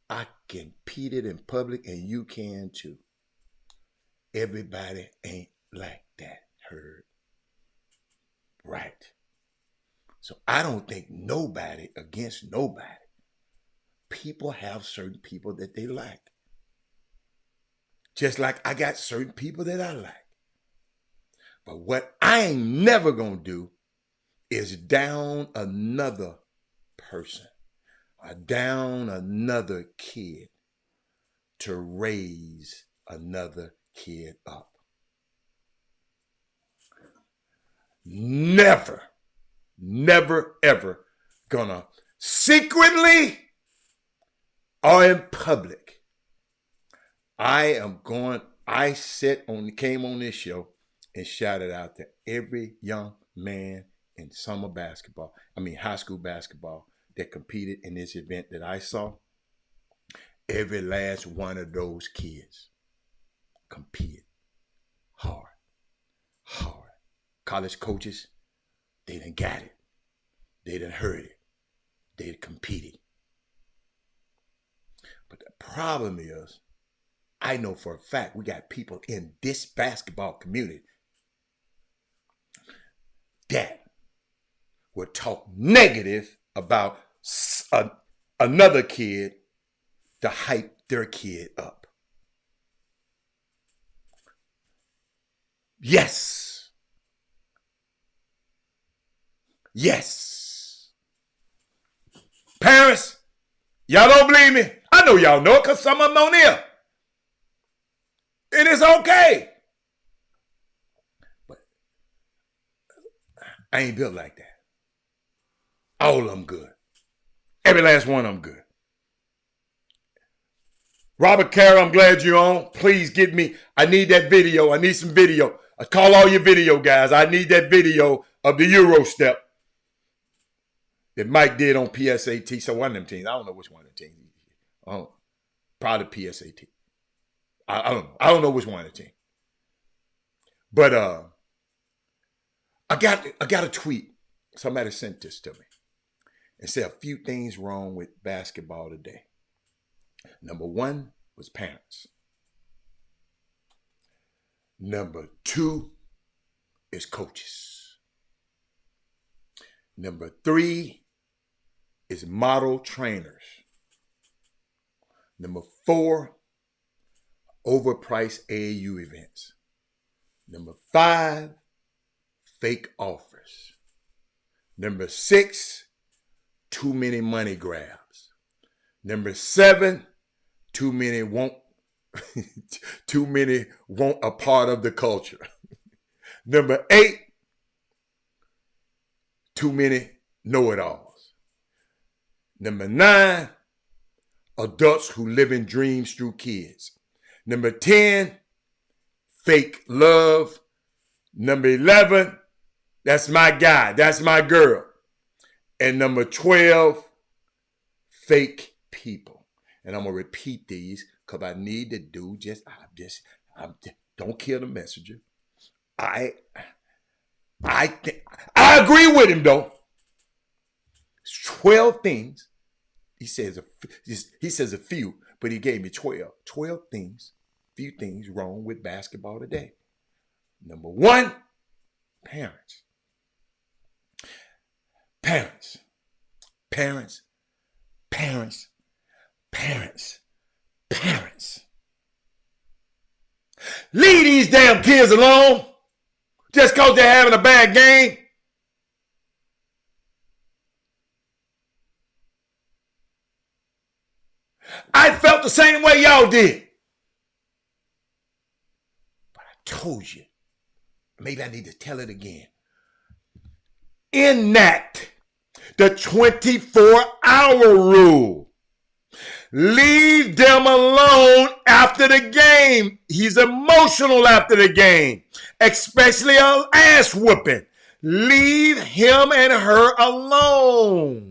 I can repeat it in public and you can too. Everybody ain't like that, Herb. Right. So I don't think nobody against nobody. People have certain people that they like. Just like I got certain people that I like. But what I ain't never gonna do is down another person or down another kid to raise another kid up. Never, ever gonna secretly or in public. Came on this show and shouted out to every young man in high school basketball that competed in this event that I saw. Every last one of those kids competed hard. College coaches, they done got it. They done heard it. They done competed. But the problem is, I know for a fact we got people in this basketball community that will talk negative about another kid to hype their kid up. Yes. Parents, y'all don't believe me? I know y'all know it because some of them on here. And it's okay. But I ain't built like that. All of them good. Every last one of them good. Robert Carroll, I'm glad you're on. Please get me. I need that video. I need some video. I call all your video guys. I need that video of the Euro step that Mike did on PSAT. So one of them teams. I don't know which one of the teams. Probably PSAT. I don't know. I don't know which one of the team. But I got a tweet. Somebody sent this to me. and say a few things wrong with basketball today. Number one was parents. Number two is coaches. Number three is model trainers. Number four, overpriced AAU events. Number five, fake offers. Number six, too many money grabs. Number seven, too many want a part of the culture. Number eight, too many know-it-alls. Number nine, adults who live in dreams through kids. Number 10, fake love. Number 11, that's my guy, that's my girl. And number 12, fake people. And I'm going to repeat these because I need to do don't kill the messenger. I agree with him though. It's 12 things. He says a few, but he gave me 12. 12 things, few things wrong with basketball today. Number one, parents. Parents. Parents. Parents. Parents. Parents. Leave these damn kids alone just because they're having a bad game. I felt the same way y'all did. But I told you, maybe I need to tell it again. Enact the 24-hour rule. Leave them alone after the game. He's emotional after the game, especially an ass whooping. Leave him and her alone.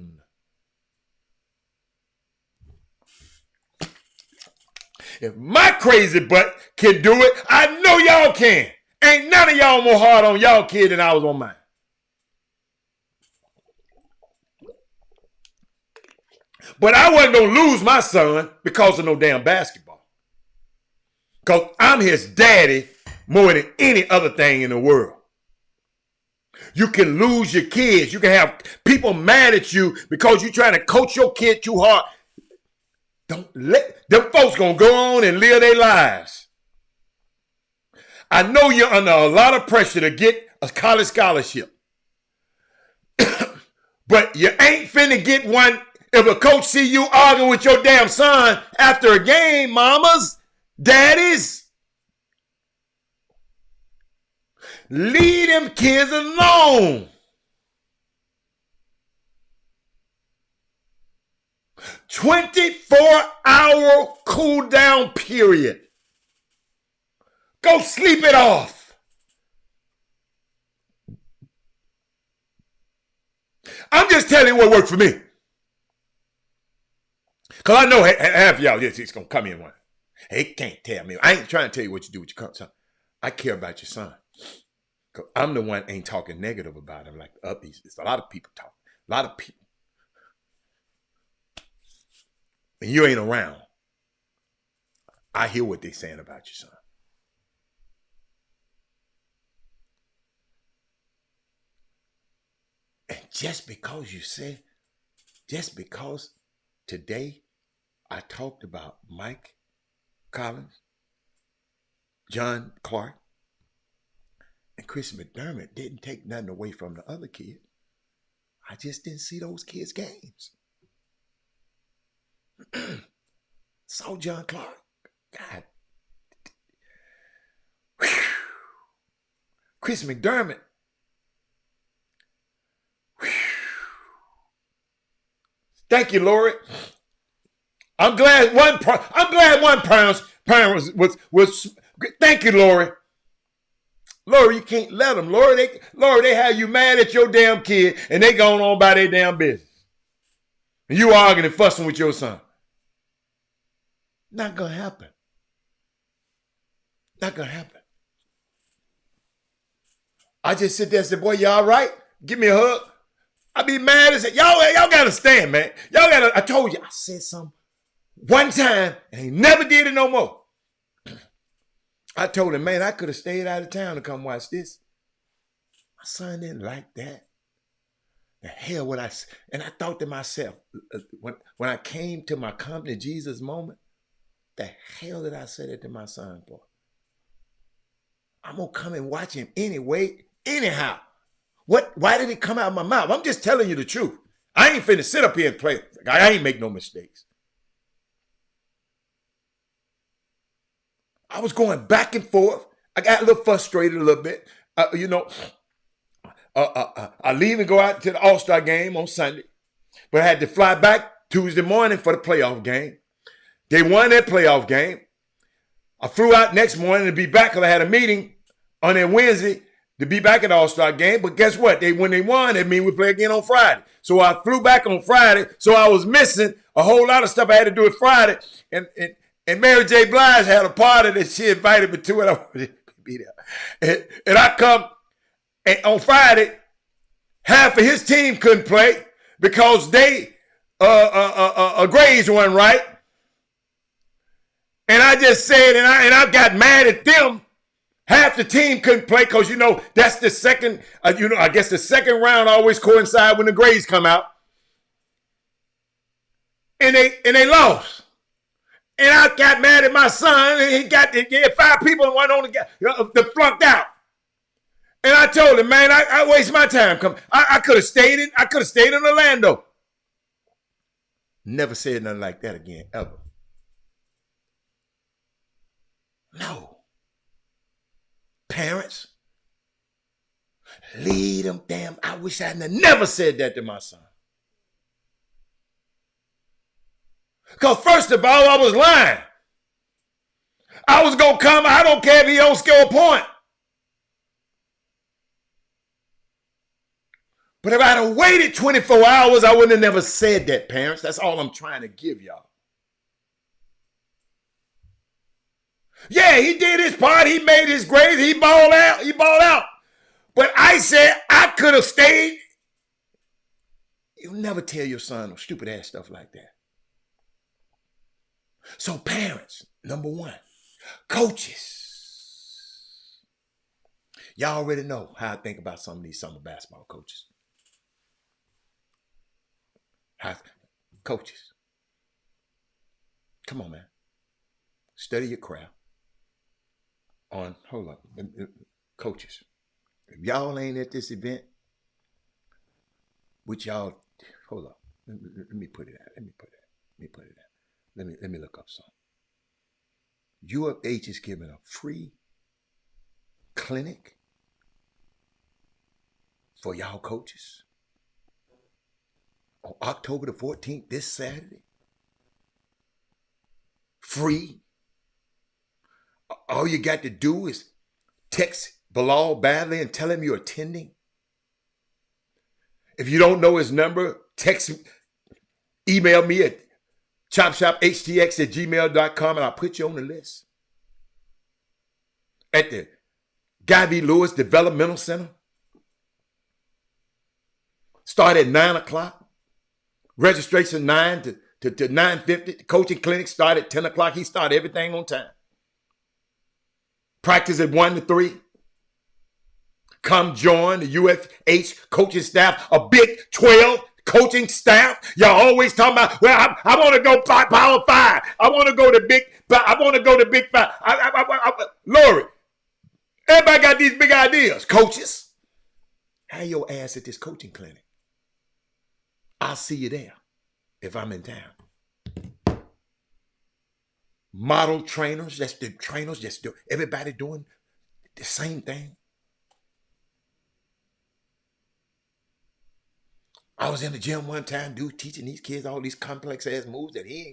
If my crazy butt can do it, I know y'all can. Ain't none of y'all more hard on y'all kid than I was on mine. But I wasn't going to lose my son because of no damn basketball. Because I'm his daddy more than any other thing in the world. You can lose your kids. You can have people mad at you because you're trying to coach your kid too hard. Don't let them folks gonna go on and live their lives. I know you're under a lot of pressure to get a college scholarship. But you ain't finna get one if a coach see you arguing with your damn son after a game, mamas, daddies. Leave them kids alone. 24-hour cool down period. Go sleep it off. I'm just telling you what worked for me. Because I know half of y'all just going to come in one. Hey, can't tell me. I ain't trying to tell you what you do with your son. I care about your son. Because I'm the one ain't talking negative about him like the others. It's a lot of people talk. A lot of people. And you ain't around. I hear what they're saying about your son. And just because today I talked about Mike Collins, John Clark, and Chris McDermott didn't take nothing away from the other kid. I just didn't see those kids' games. Saw John Clark. God. Whew. Chris McDermott. Whew. Thank you, Lori. I'm glad one parent was thank you, Lori. Lori, you can't let them. Lori, they have you mad at your damn kid and they going on by their damn business. And you arguing and fussing with your son. Not gonna happen. Not gonna happen. I just sit there and say, boy, you all right? Give me a hug. I be mad as y'all gotta stand, man. I told you, I said something one time and he never did it no more. I told him, man, I could have stayed out of town to come watch this. My son didn't like that. The hell would I? And I thought to myself, when I came to my come to Jesus moment, the hell did I say that to my son for? I'm gonna come and watch him anyway, anyhow. Why did it come out of my mouth? I'm just telling you the truth. I ain't finna sit up here and play. I ain't make no mistakes. I was going back and forth. I got a little frustrated a little bit. I leave and go out to the All-Star game on Sunday, but I had to fly back Tuesday morning for the playoff game. They won that playoff game. I flew out next morning to be back because I had a meeting on that Wednesday to be back at the All-Star game. But guess what? When they won, it means we play again on Friday. So I flew back on Friday. So I was missing a whole lot of stuff I had to do it Friday. And Mary J. Blige had a party that she invited me to, and I wanted to be there. And I come, and on Friday, half of his team couldn't play because they grades weren't right. And I just said, and I got mad at them. Half the team couldn't play because, that's the second, I guess the second round always coincide when the grades come out. And they lost. And I got mad at my son, and he had 5 people and one on the flunked out. And I told him, man, I waste my time coming. I could have stayed in Orlando. Never said nothing like that again, ever. No. Parents, lead them damn. I wish I had never said that to my son. Because first of all, I was lying. I was going to come. I don't care if he don't score a point. But if I'd have waited 24 hours, I wouldn't have never said that, parents. That's all I'm trying to give y'all. Yeah, he did his part. He made his grades. He balled out. But I said I could have stayed. You'll never tell your son no stupid ass stuff like that. So parents, number one, coaches. Y'all already know how I think about some of these summer basketball coaches. Coaches. Come on, man. Study your craft. Hold up. Coaches. If y'all ain't at this event, which y'all, hold up. Let me put it out. Let me look up something. U of H is giving a free clinic for y'all coaches on October the 14th, this Saturday. Free. All you got to do is text Bilal Badley and tell him you're attending. If you don't know his number, email me at chopshophtx@gmail.com and I'll put you on the list. At the Guy V. Lewis Developmental Center. Start at 9 o'clock. Registration 9 to 9:50. The coaching clinic start at 10 o'clock. He started everything on time. Practice at 1 to 3. Come join the UFH coaching staff, a Big 12 coaching staff. Y'all always talking about, well, I want to go Power 5. I want to go to Big 5. Lori, everybody got these big ideas. Coaches, have your ass at this coaching clinic. I'll see you there if I'm in town. Model trainers, that's the trainers, everybody doing the same thing. I was in the gym one time, dude, teaching these kids all these complex ass moves that he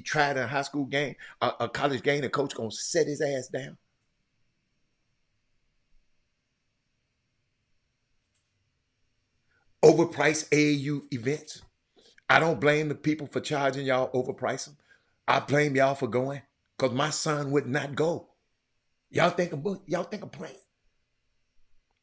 tried in a high school game, a college game, the coach gonna set his ass down. Overpriced AAU events. I don't blame the people for charging y'all overpriced them. I blame y'all for going because my son would not go. Y'all think I'm playing.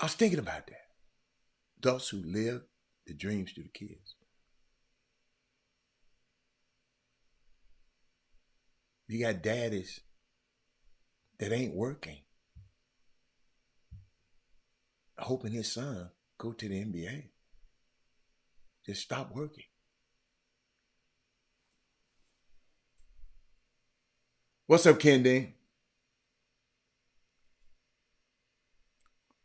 I was thinking about that. Adults who live the dreams to the kids. You got daddies that ain't working, hoping his son go to the NBA. Just stop working. What's up, Kendi?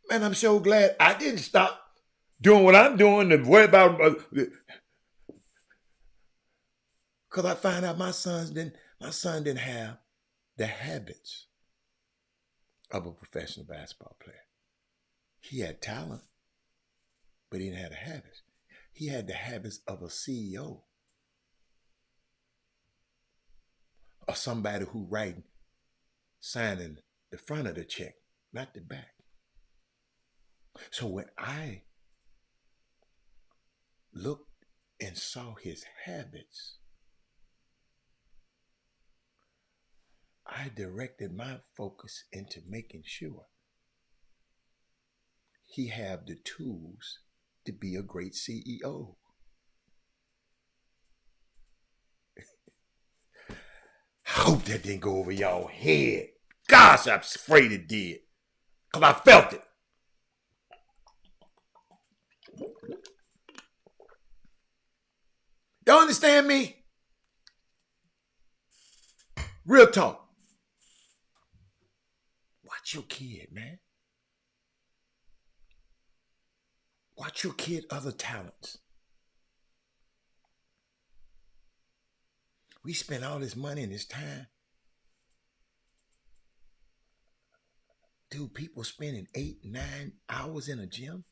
Man, I'm so glad I didn't stop doing what I'm doing to worry about, because I found out my son didn't have the habits of a professional basketball player. He had talent, but he didn't have the habits. He had the habits of a CEO or somebody who signing the front of the check, not the back. So when I looked and saw his habits, I directed my focus into making sure he have the tools to be a great CEO. I hope that didn't go over y'all head. Gosh, I'm afraid it did, because I felt it. Y'all understand me? Real talk. Watch your kid, man. Watch your kid other talents. We spend all this money and this time. Dude, people spending 8, 9 hours in a gym.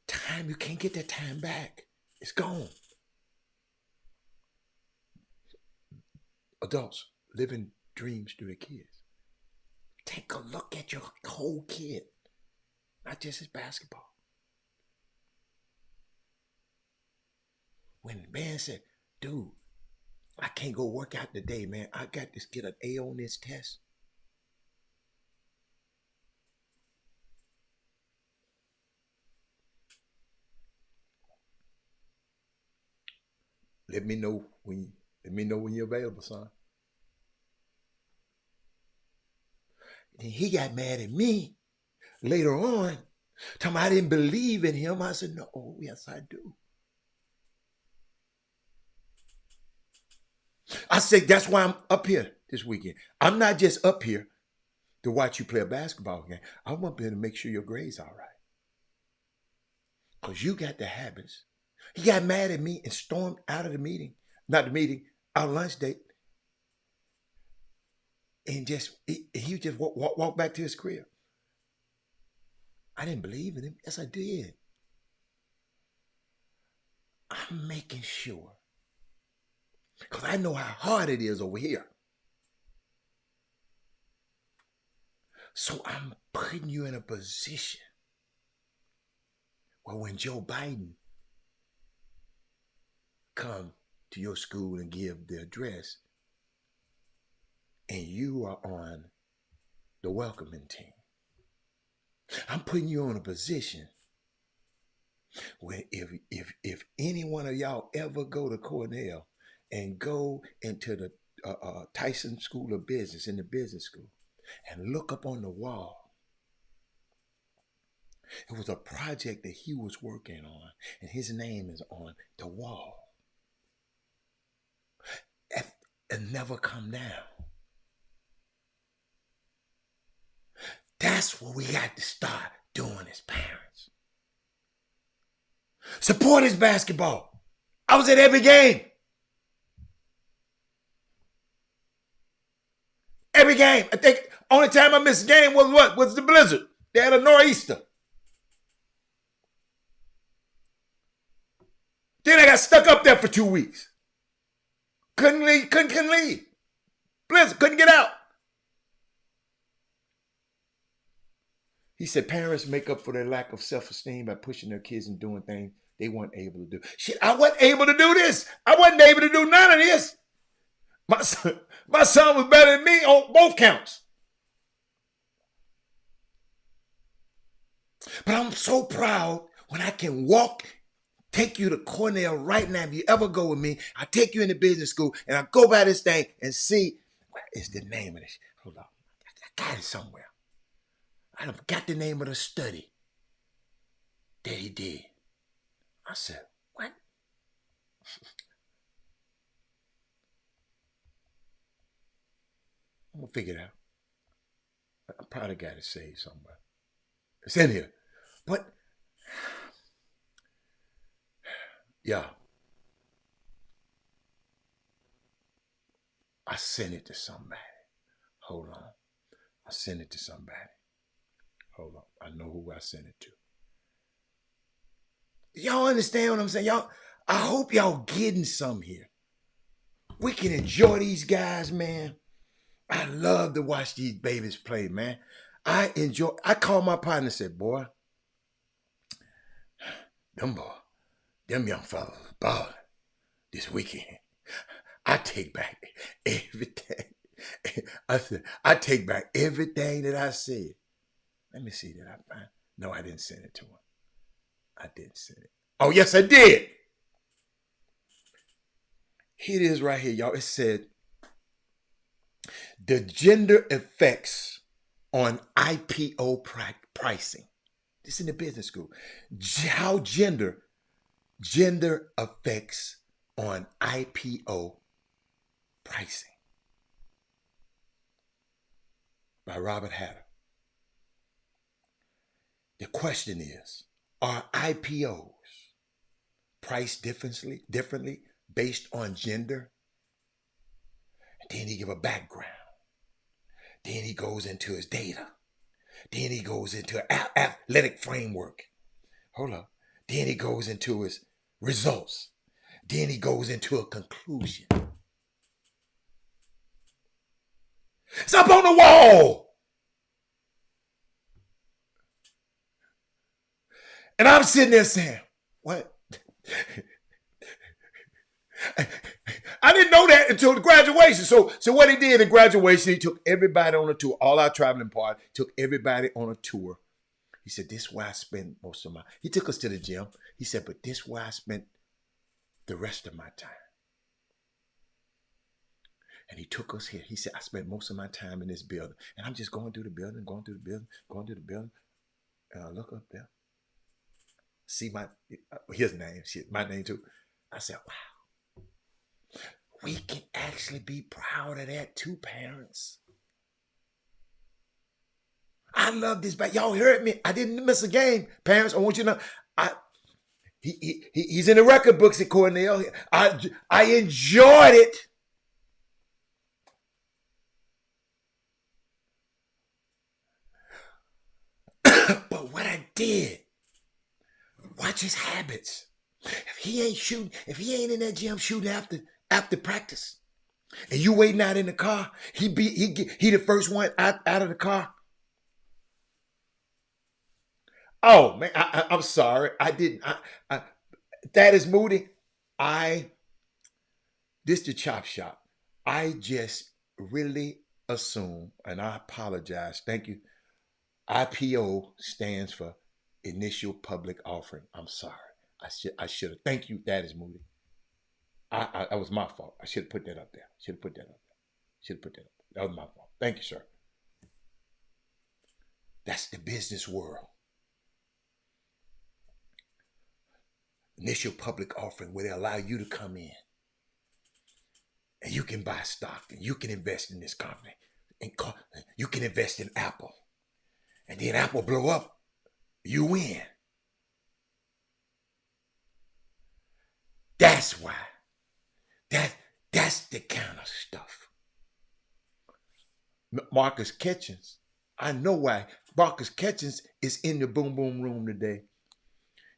Time, you can't get that time back. It's gone. Adults living dreams through their kids. Take a look at your whole kid, not just his basketball. When the man said, dude, I can't go work out today, man. I got to get an A on this test. Let me know when you're available, son. And he got mad at me later on, telling me I didn't believe in him. I said, no, oh, yes, I do. I said, that's why I'm up here this weekend. I'm not just up here to watch you play a basketball game. I'm up here to make sure your grades are right. Because you got the habits. He got mad at me and stormed out of the meeting. Not the meeting, our lunch date. And he just walked back to his crib. I didn't believe in him. Yes, I did. I'm making sure. Because I know how hard it is over here. So I'm putting you in a position where when Joe Biden come to your school and give the address, and you are on the welcoming team, I'm putting you in a position where if any one of y'all ever go to Cornell and go into the Tyson School of Business, in the business school, and look up on the wall, it was a project that he was working on, and his name is on the wall. And never come down. That's what we got to start doing as parents. Support his basketball. I was at every game. Every game. I think only time I missed a game was what? Was the blizzard. They had a nor'easter. Then I got stuck up there for 2 weeks. Couldn't leave. Blizzard, couldn't get out. He said parents make up for their lack of self-esteem by pushing their kids and doing things they weren't able to do. Shit, I wasn't able to do this. I wasn't able to do none of this. My son was better than me on both counts. But I'm so proud when I can take you to Cornell right now. If you ever go with me, I take you into business school and I go by this thing and see what is the name of this. Hold on. I got it somewhere. I forgot the name of the study that he did. I said, what? I'm going to figure it out. I probably got it saved somewhere. It's in here. But, yeah. I sent it to somebody. Hold on. I sent it to somebody. Hold on. I know who I sent it to. Y'all understand what I'm saying? Y'all, I hope y'all getting some here. We can enjoy these guys, man. I love to watch these babies play, man. I called my partner and said, boy, them young fellas balling this weekend. I take back everything. I said, I take back everything that I said. Let me see, did I find? No, I didn't send it to him. I didn't send it. Oh, yes, I did. Here it is right here, y'all. It said, the gender effects on IPO pricing. This is in the business school. How gender effects on IPO pricing by Robert Hatter. The question is, are IPOs priced differently based on gender? And then he give a background. Then he goes into his data. Then he goes into an athletic framework. Hold up. Then he goes into his results. Then he goes into a conclusion. It's up on the wall. And I'm sitting there saying, what? I didn't know that until the graduation. So what he did in graduation, he took everybody on a tour. All our traveling party took everybody on a tour. He said, this is where I spend most of my... He took us to the gym. He said, but this is where I spent the rest of my time. And he took us here. He said, I spent most of my time in this building. And I'm just going through the building. And I look up there. See his name. My name too. I said, wow. We can actually be proud of that too, parents. I love this back. Y'all heard me. I didn't miss a game, parents. I want you to know. He's in the record books at Cornell. I enjoyed it. But what I did, watch his habits. If he ain't in that gym shooting after practice, and you waiting out in the car, he the first one out of the car. Oh man, I'm sorry. I didn't. That is Moody. This the Chop Shop. I just really assume, and I apologize. Thank you. IPO stands for initial public offering. I'm sorry. I should have. Thank you. That is Moody. That was my fault. I should have put that up there. That was my fault. Thank you, sir. That's the business world. Initial public offering where they allow you to come in. And you can buy stock and you can invest in this company. And you can invest in Apple. And then Apple blow up. You win. That's why. That's the kind of stuff. Marcus Kitchens. I know why. Marcus Kitchens is in the boom boom room today.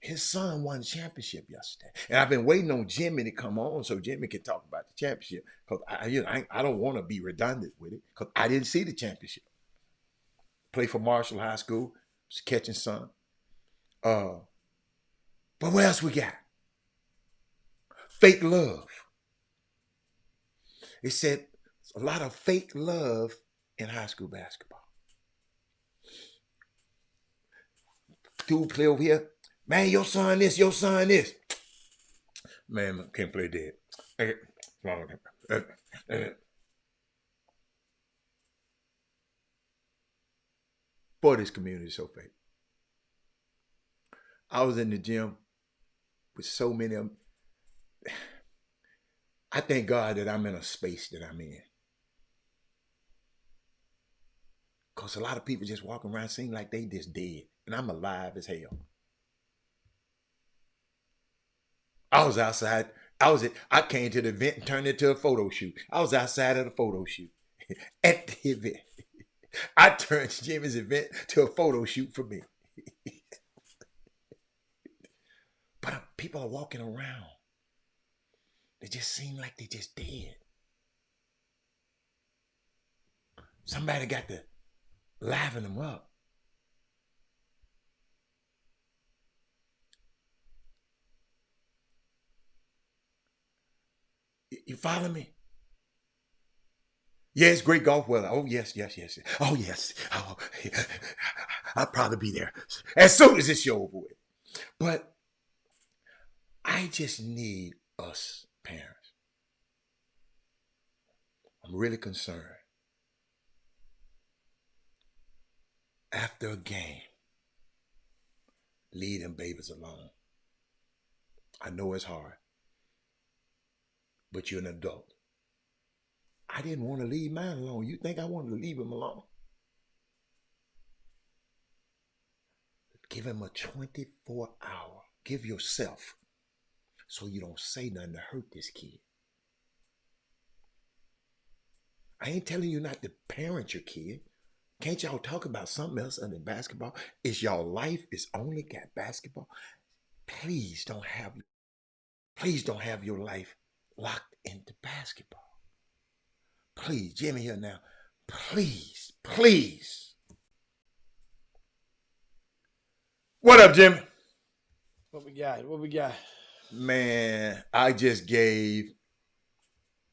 His son won the championship yesterday. And I've been waiting on Jimmy to come on so Jimmy can talk about the championship. Because I don't want to be redundant with it. Because I didn't see the championship. Played for Marshall High School. It's Kitchen's son. But what else we got? Fake love. They said a lot of fake love in high school basketball. Dude play over here. Man, your son this, your son this. Man, can't play dead. Boy, this community is so fake. I was in the gym with so many of them. I thank God that I'm in a space that I'm in. Because a lot of people just walking around seem like they just dead. And I'm alive as hell. I was outside. I came to the event and turned it into a photo shoot. I was outside of the photo shoot at the event. I turned Jimmy's event to a photo shoot for me. But people are walking around. They just seem like they just dead. Somebody got to liven them up. You follow me? Yes, great golf weather. Oh, yes. Oh, yes. Oh, I'll probably be there as soon as this show over with. But I just need us parents. I'm really concerned. After a game, leave them babies alone. I know it's hard, but you're an adult. I didn't want to leave mine alone. You think I wanted to leave him alone? Give him a 24-hour. Give yourself so you don't say nothing to hurt this kid. I ain't telling you not to parent your kid. Can't y'all talk about something else other than basketball? Is y'all life is only got basketball? Please don't have your life locked into basketball. Please, Jimmy here now. Please. What up, Jimmy? What we got? Man, I just gave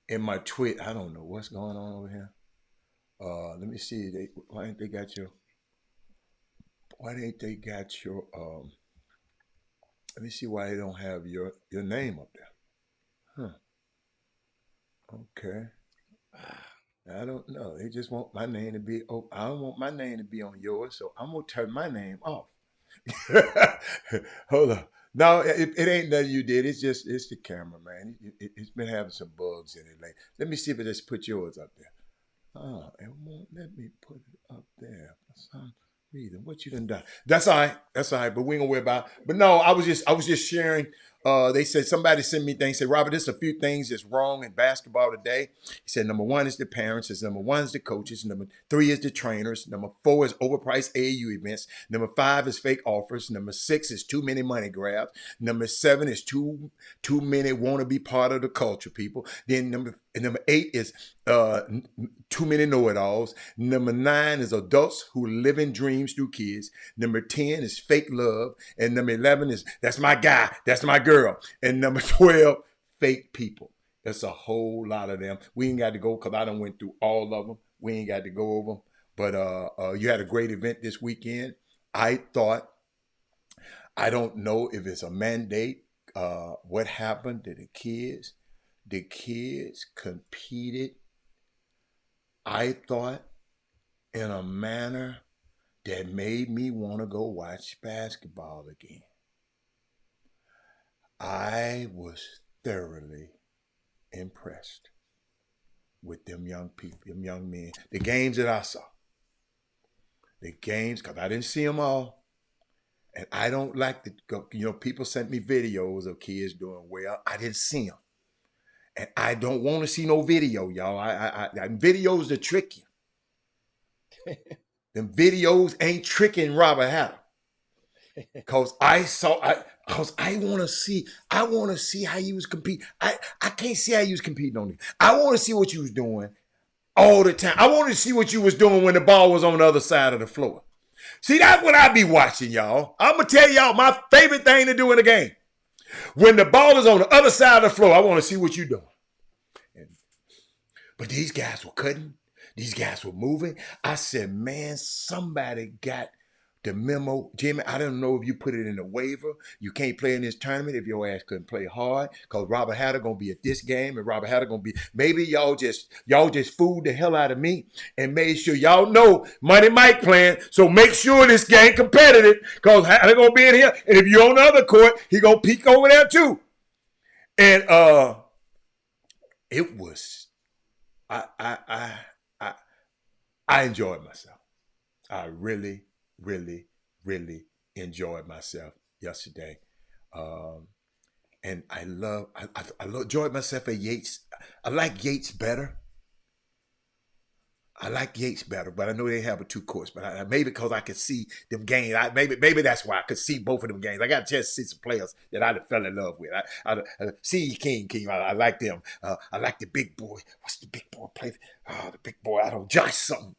in my tweet. I don't know what's going on over here. Let me see. Why ain't they got your? Let me see why they don't have your name up there. Huh. Okay. I don't know. They just want my name to be. Oh, I don't want my name to be on yours, so I'm gonna turn my name off. Hold on. No, it ain't nothing you did. It's the camera, man. It's been having some bugs in it. Like, let me see if it just put yours up there. Oh, it won't let me put it up there for some reason. What you done? That's all right. But we ain't gonna worry about it. But no, I was just sharing. They said somebody sent me things. Said, Robert, there's a few things that's wrong in basketball today. He said, number one is the parents. His number one is the coaches. Number three is the trainers. Number four is overpriced AAU events. Number five is fake offers. Number six is too many money grabs. Number seven is too many want to be part of the culture people. Then number 8 is too many know-it-alls. Number 9 is adults who live in dreams through kids. Number 10 is fake love. And number 11 is that's my guy, that's my girl. And number 12, fake people. That's a whole lot of them. We ain't got to go because I done went through all of them. We ain't got to go over them. But you had a great event this weekend. I don't know if it's a mandate. What happened to the kids? The kids competed, I thought, in a manner that made me want to go watch basketball again. I was thoroughly impressed with them young people, them young men. The games that I saw. Because I didn't see them all. And I don't like to go, people sent me videos of kids doing well. I didn't see them. And I don't want to see no video, y'all. Videos that trick you. Them videos ain't tricking Robert Hatter. Cause I want to see how you was competing. I can't see how you was competing on it. I want to see what you was doing all the time. I want to see what you was doing when the ball was on the other side of the floor. See, that's what I be watching, y'all. I'm gonna tell y'all my favorite thing to do in the game. When the ball is on the other side of the floor, I want to see what you're doing. But these guys were cutting. These guys were moving. I said, man, somebody got the memo. Jimmy, I don't know if you put it in the waiver. You can't play in this tournament if your ass couldn't play hard. Because Robert Hatter gonna be at this game, and Robert Hatter gonna be. Maybe y'all just fooled the hell out of me and made sure y'all know Money Mike playing. So make sure this game competitive. Because Hatter gonna be in here. And if you're on the other court, he gonna peek over there too. And it was I enjoyed myself. I really, really, really enjoyed myself yesterday, and I enjoyed myself at Yates. I like Yates better. But I know they have a two courts. But maybe because I could see them games, maybe that's why I could see both of them games. I got a chance to see some players that I fell in love with. I see King. I like them. I like the big boy. What's the big boy play? Oh, the big boy. I don't Josh something.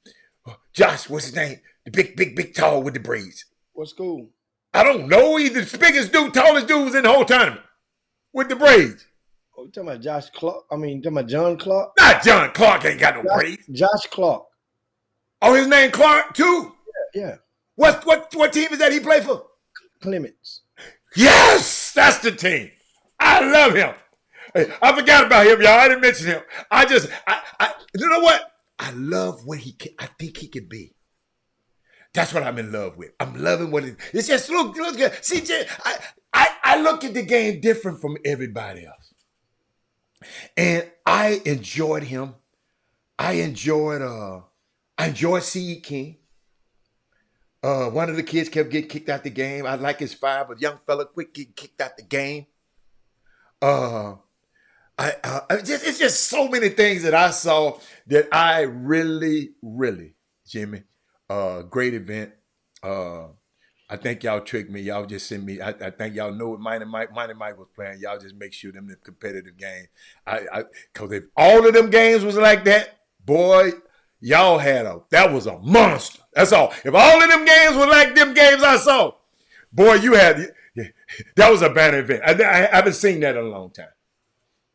Josh, what's his name? The big tall with the braids. What school? I don't know. He's the biggest dude, tallest dude was in the whole tournament with the braids. Oh, you talking about Josh Clark? I mean, talking about John Clark? Not John Clark. Ain't got no braids. Josh Clark. Oh, his name Clark too. Yeah. What team is that he play for? Clements. Yes, that's the team. I love him. Hey, I forgot about him, y'all. I didn't mention him. I you know what? I love what I think he can be. That's what I'm in love with. I'm loving what it's just look good. See, I look at the game different from everybody else. And I enjoyed him. I enjoyed C.E. King. One of the kids kept getting kicked out the game. I like his fire, but young fella quick getting kicked out the game. It's just so many things that I saw that I really, really, Jimmy, great event. I think y'all tricked me. Y'all just sent me. I think y'all know what Money Mike was playing. Y'all just make sure them the competitive game. Because if all of them games was like that, boy, y'all that was a monster. That's all. If all of them games were like them games I saw, boy, that was a banner event. I haven't seen that in a long time.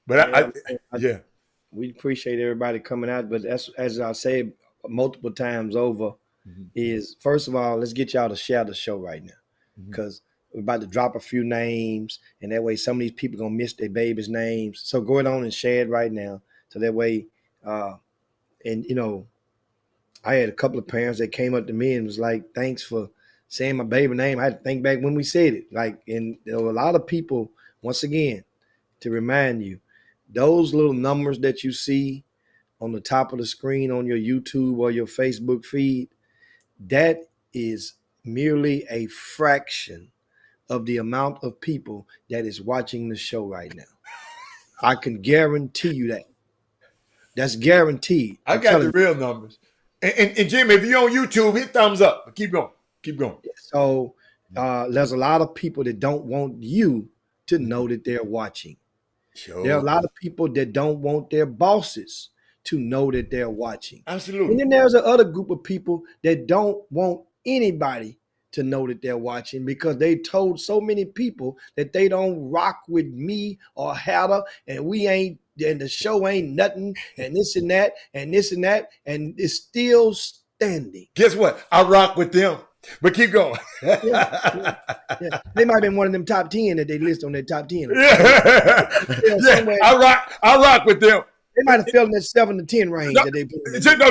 But yeah. We appreciate everybody coming out, but that's, as I say multiple times over, is first of all, let's get y'all to share the show right now, because we're about to drop a few names, and that way some of these people gonna miss their babies' names. So go on and share it right now, so that way, and you know, I had a couple of parents that came up to me and was like, "Thanks for saying my baby name." I had to think back when we said it, and there were a lot of people. Once again, to remind you, those little numbers that you see on the top of the screen on your YouTube or your Facebook feed, that is merely a fraction of the amount of people that is watching the show right now. I can guarantee you that. That's guaranteed. I got the real numbers. And Jimmy, if you're on YouTube, hit thumbs up. Keep going. Keep going. So there's a lot of people that don't want you to know that they're watching. Sure. There are a lot of people that don't want their bosses to know that they're watching. Absolutely. And then there's another group of people that don't want anybody to know that they're watching, because they told so many people that they don't rock with me or Hatter, and we ain't, and the show ain't nothing, and this and that, and this and that, and it's still standing. Guess what? I rock with them. But keep going. Yeah. They might have been one of them top 10 that they list on their top 10. I rock with them. They might have fell in that 7 to 10 range that they put.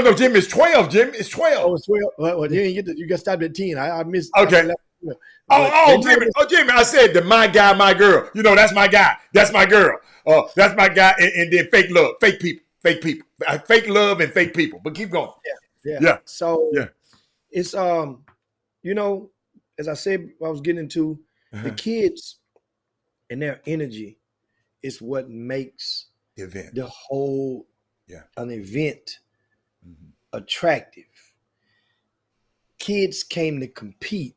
No, Jim, it's 12. Jim, it's 12. Oh, it's 12. Well, you got stopped at 10. I missed. Okay. Jimmy, I said that my guy, my girl. You know, that's my guy. That's my girl. That's my guy. And then fake love, fake people, fake love and fake people. But keep going. Yeah. So it's you know, as I said, I was getting into the kids and their energy is what makes the whole an event attractive. Kids came to compete.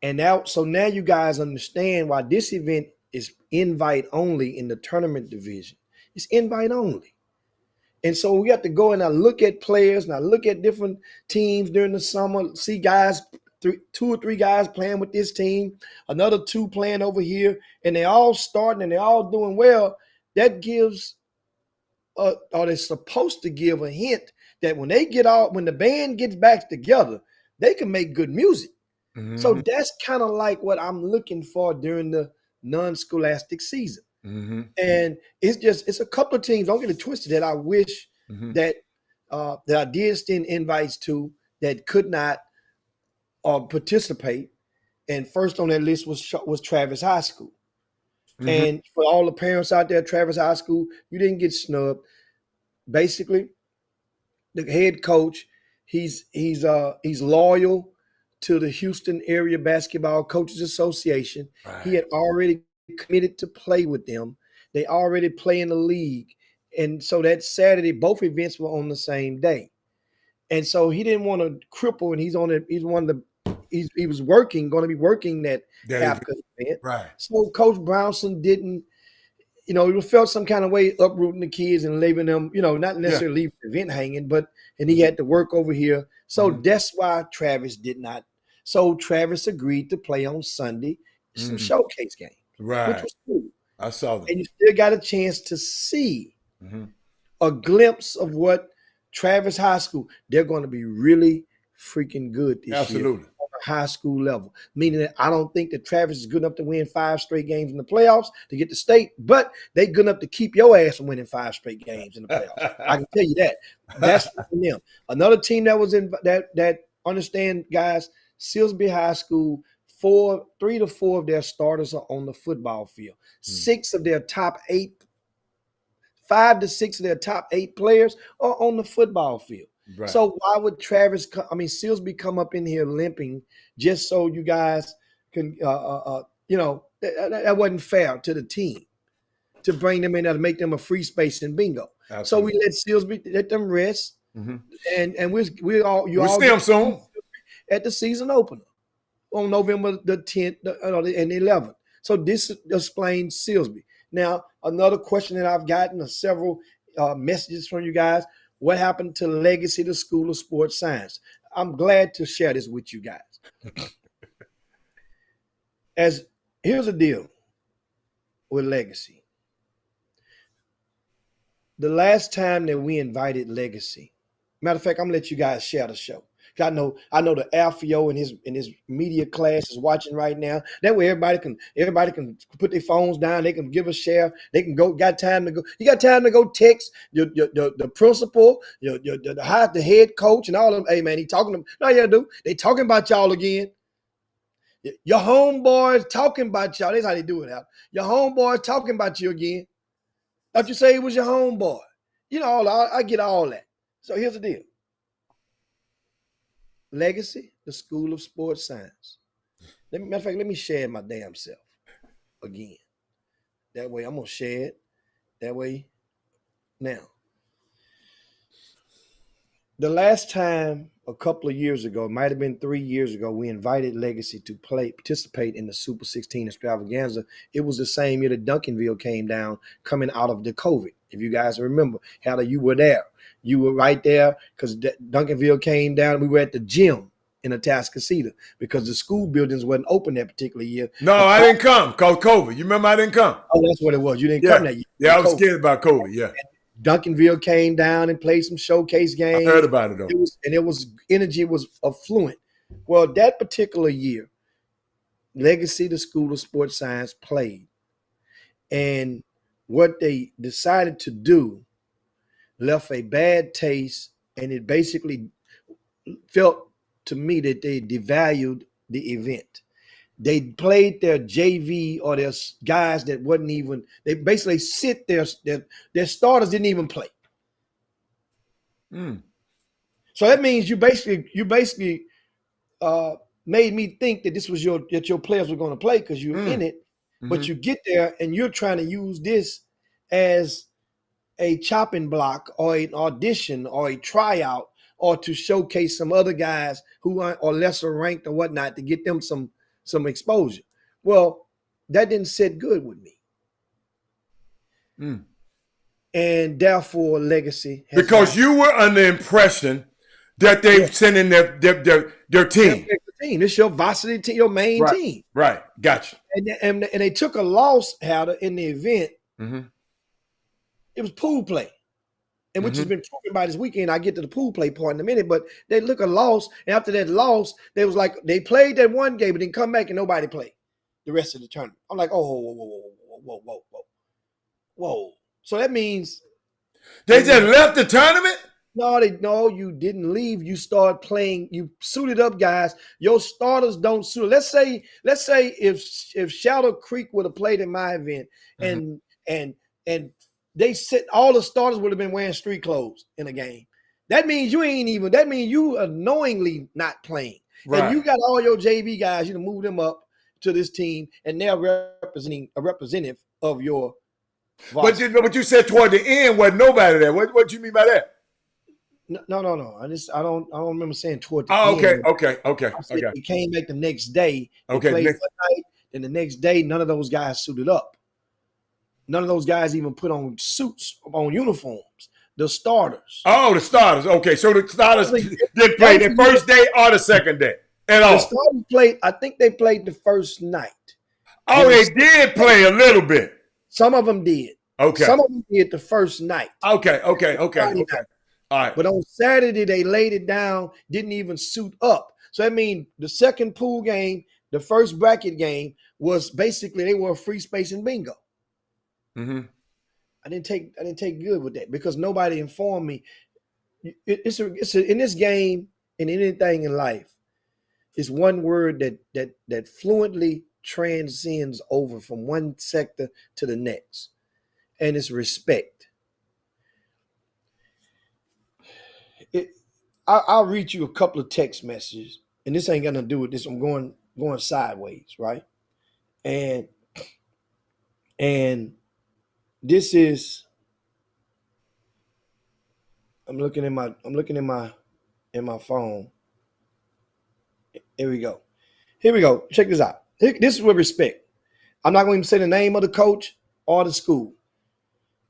And now you guys understand why this event is invite only in the tournament division. It's invite only. And so we have to go and I look at players and I look at different teams during the summer, see guys, 2 or 3 guys playing with this team, another 2 playing over here, and they all starting and they're all doing well. That gives or they're supposed to give a hint that when the band gets back together, they can make good music. Mm-hmm. So that's kind of like what I'm looking for during the non-scholastic season. Mm-hmm. And it's a couple of teams, don't get it twisted, that I wish Mm-hmm. that I did extend invites to that could not participate. And first on that list was Travis High School. Mm-hmm. And for all the parents out there, Travis High School, you didn't get snubbed. Basically, the head coach, he's loyal to the Houston Area Basketball Coaches Association. Right. He had already committed to play with them. They already play in the league. And so that Saturday, both events were on the same day. And so he didn't want to cripple, and he was going to be working that Africa event. Right. So Coach Brownson didn't, he felt some kind of way uprooting the kids and leaving them, not necessarily leaving the event hanging, and he had to work over here. So that's why Travis did not. So Travis agreed to play on Sunday, some showcase game, right, which was cool. I saw that. And you still got a chance to see a glimpse of what Travis High School, they're going to be really freaking good this year on a high school level. Meaning that I don't think that Travis is good enough to win 5 straight games in the playoffs to get to state, but they're good enough to keep your ass from winning 5 straight games in the playoffs. I can tell you that. That's for them. Another team that was in that understand, guys, Silsbee High School, 3 to 4 of their starters are on the football field. 6 of their top 8, 5 to 6 of their top 8 players are on the football field. Right. So why would Silsbee come up in here limping just so you guys can, that wasn't fair to the team to bring them in there to make them a free space in bingo. Absolutely. So we let Silsbee, let them rest, and we'll see them soon at the season opener on November the 10th and 11th. So this explains Silsbee. Now, another question that I've gotten several messages from you guys. What happened to Legacy, the School of Sports Science? I'm glad to share this with you guys. Here's the deal with Legacy. The last time that we invited Legacy, matter of fact, I'm gonna let you guys share the show. I know the Alfio in his media class is watching right now. That way everybody can put their phones down. They can give a share. They can go. Got time to go. You got time to go text the principal, the head coach, and all of them. Hey man, he talking to them. No, yeah, dude. They talking about y'all again. Your homeboys talking about y'all. That's how they do it out. Your homeboys talking about you again. Don't you say it was your homeboy? I get all that. So here's the deal. Legacy, the School of Sports Science. Matter of fact, let me share my damn self again. That way, I'm going to share it. That way, now. The last time, a couple of years ago, it might have been 3 years ago, we invited Legacy to participate in the Super 16 extravaganza. It was the same year that Duncanville came down coming out of the COVID. If you guys remember, Heather, you were there. You were right there because Duncanville came down. We were at the gym in Atascocita because the school buildings wasn't open that particular year. No, I didn't come because COVID. You remember I didn't come? Oh, that's what it was. You didn't come that year. Yeah, I was scared about COVID, yeah. Duncanville came down and played some showcase games. I heard about it, though. Energy was affluent. Well, that particular year, Legacy, the School of Sports Science, played. And what they decided to do left a bad taste, and it basically felt to me that they devalued the event. They played their JV or their guys that wasn't even, they basically sit their starters didn't even play. So that means you basically made me think that this was that your players were going to play because you're in it, but you get there and you're trying to use this as a chopping block or an audition or a tryout or to showcase some other guys who are lesser ranked or whatnot to get them some exposure. Well, that didn't sit good with me. And therefore, Legacy has because you were under the impression that they sent in their team. It's your varsity team, your main team. Right, gotcha. And they took a loss, Howder, in the event. It was pool play. and which has been proven by this weekend. I get to the pool play part in a minute, but they look a loss, and after that loss, they was like they played that one game, but then come back and nobody played the rest of the tournament. I'm like, oh, whoa, whoa, whoa, whoa, whoa, whoa, whoa, whoa. So that means they just left the tournament. No, you didn't leave. You started playing. You suited up, guys. Your starters don't suit. Let's say if Shadow Creek would have played in my event, and they said all the starters would have been wearing street clothes in a game. That means you ain't even. That means you are knowingly not playing, and you got all your JV guys. You to move them up to this team, and they're representing a representative of your. But you said toward the end wasn't nobody there. What you mean by that? No. I don't remember saying toward the end. Okay. He came back the next day. They played one night, and the next day, none of those guys suited up. None of those guys even put on suits, on uniforms. The starters. Oh, the starters. Okay, so the starters didn't play the first day or the second day at all. The starters played. I think they played the first night. Oh, they did play a little bit. Some of them did. Okay. Some of them did the first night. Okay. All right. But on Saturday, they laid it down, didn't even suit up. So that means the second pool game, the first bracket game, was basically they were a free space and bingo. Mm-hmm. I didn't take good with that because nobody informed me. It's in this game and in anything in life, it's one word that fluently transcends over from one sector to the next, and it's respect. I'll read you a couple of text messages, and this ain't gonna do with this. I'm going sideways, right? And this is. I'm looking in my phone. Here we go. Check this out. This is with respect. I'm not going to say the name of the coach or the school,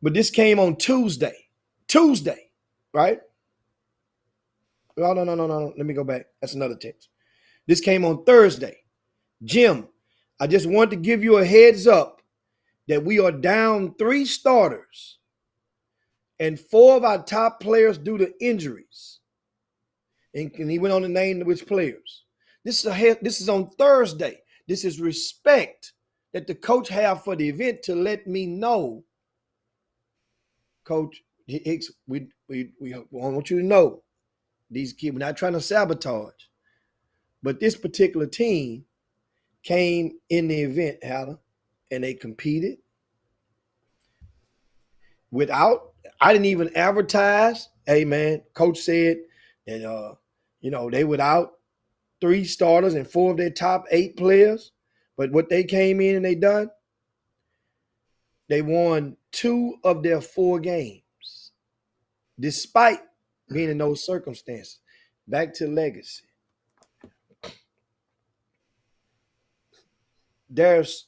but this came on Tuesday. Tuesday, right? No. Let me go back. That's another text. This came on Thursday. Jim, I just want to give you a heads up that we are down 3 starters and 4 of our top players due to injuries. And he went on to name which players. This is on Thursday. This is respect that the coach have for the event to let me know, Coach Hicks, we want you to know these kids, we're not trying to sabotage, but this particular team came in the event, Hannah, and they competed without. I didn't even advertise. Hey man, coach said that they without 3 starters and 4 of their top 8 players. But what they came in and they done, they won 2 of their 4 games, despite being in those circumstances. Back to legacy. There's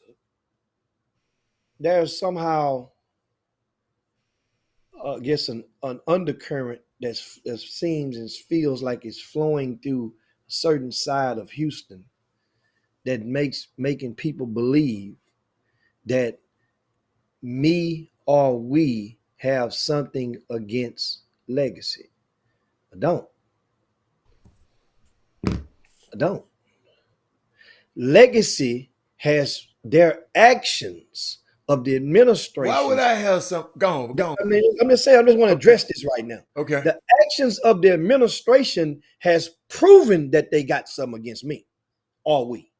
somehow, I guess, an undercurrent that seems and feels like it's flowing through a certain side of Houston that making people believe that me or we have something against legacy. I don't. Legacy has their actions of the administration. Why would I have some? Go on. I mean, I'm just saying, I just want to address this right now. Okay. The actions of the administration has proven that they got something against me, or we.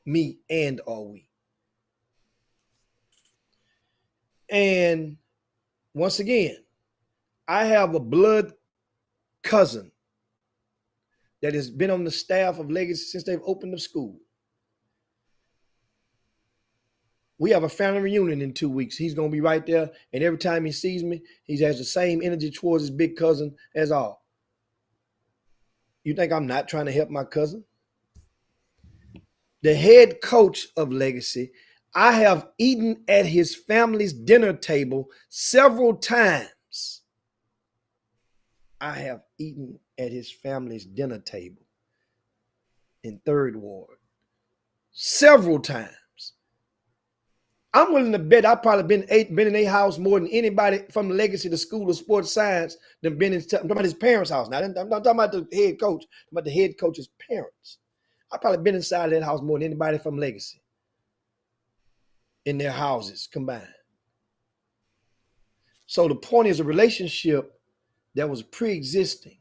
Me and or we. And once again, I have a blood cousin that has been on the staff of Legacy since they've opened the school. We have a family reunion in 2 weeks. He's going to be right there. And every time he sees me, he has the same energy towards his big cousin as all. You think I'm not trying to help my cousin? The head coach of Legacy, I have eaten at his family's dinner table several times. I have eaten at his family's dinner table in 3rd Ward several times. I'm willing to bet I've probably been in a house more than anybody from the Legacy, the School of Sports Science, than been in. I'm talking about his parents' house. Now, I'm not talking about the head coach, I'm about the head coach's parents. I've probably been inside that house more than anybody from Legacy in their houses combined. So the point is a relationship that was pre-existing.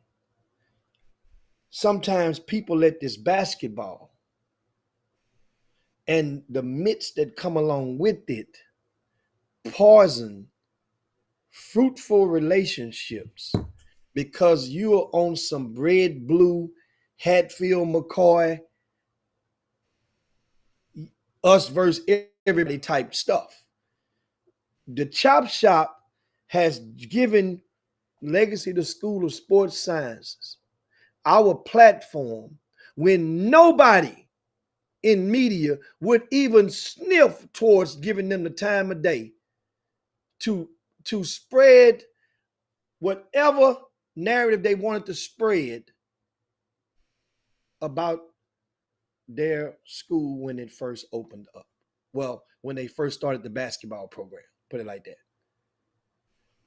Sometimes people let this basketball and the myths that come along with it poison fruitful relationships because you're on some red, blue, Hatfield, McCoy, us versus everybody type stuff. The Chop Shop has given Legacy, the School of Sports Sciences, our platform when nobody in media would even sniff towards giving them the time of day to spread whatever narrative they wanted to spread about their school when it first opened up. Well, when they first started the basketball program, put it like that.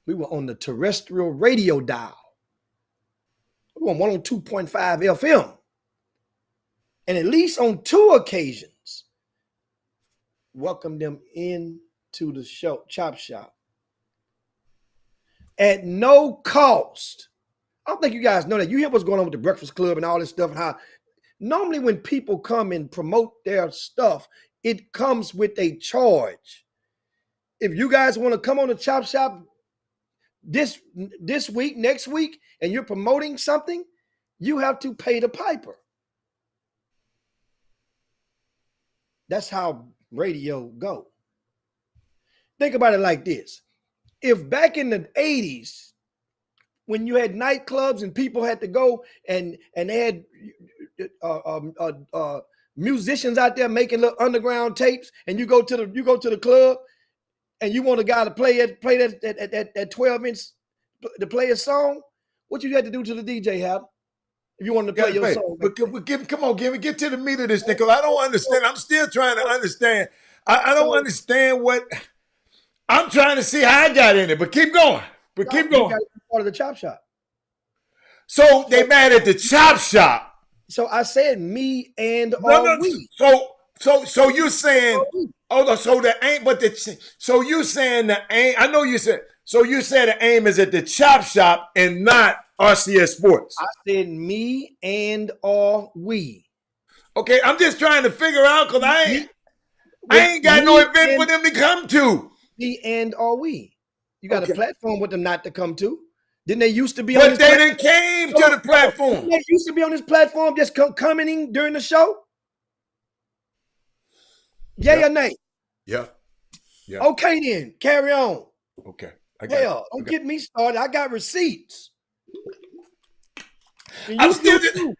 We were on the terrestrial radio dial. We were on 102.5 FM. And at least on 2 occasions, welcomed them into the show, Chop Shop, at no cost. I don't think you guys know that. You hear what's going on with the Breakfast Club and all this stuff, and how normally when people come and promote their stuff, it comes with a charge. If you guys want to come on the Chop Shop this week, next week, and you're promoting something, you have to pay the piper. That's how radio go. Think about it like this. If back in the 80s, when you had nightclubs and people had to go and they had musicians out there making little underground tapes, and you go to the club and you want a guy to play that 12-inch to play a song, what you had to do to the DJ, Hal? If you wanted to play your song. But come on, get to the meat of this thing, because I don't understand. I'm still trying to understand. I don't understand what I'm trying to see how I got in it. But keep going. But keep going. You got to be part of the Chop Shop. So they mad at the Chop Shop. So I said me and we. So you're saying, so the aim, but so you saying the aim. I know you said. So you said the aim is at the Chop Shop and not RCS Sports. I said me and we. Okay, I'm just trying to figure out, because I ain't got no event for them to come to. Me and we. You got a platform with them not to come to. Didn't they used to be on this platform? But they didn't came to the platform. They used to be on this platform just commenting during the show? Yay or nay? Yeah. Okay then, carry on. Okay. Don't get me started. I got receipts. And I'm still you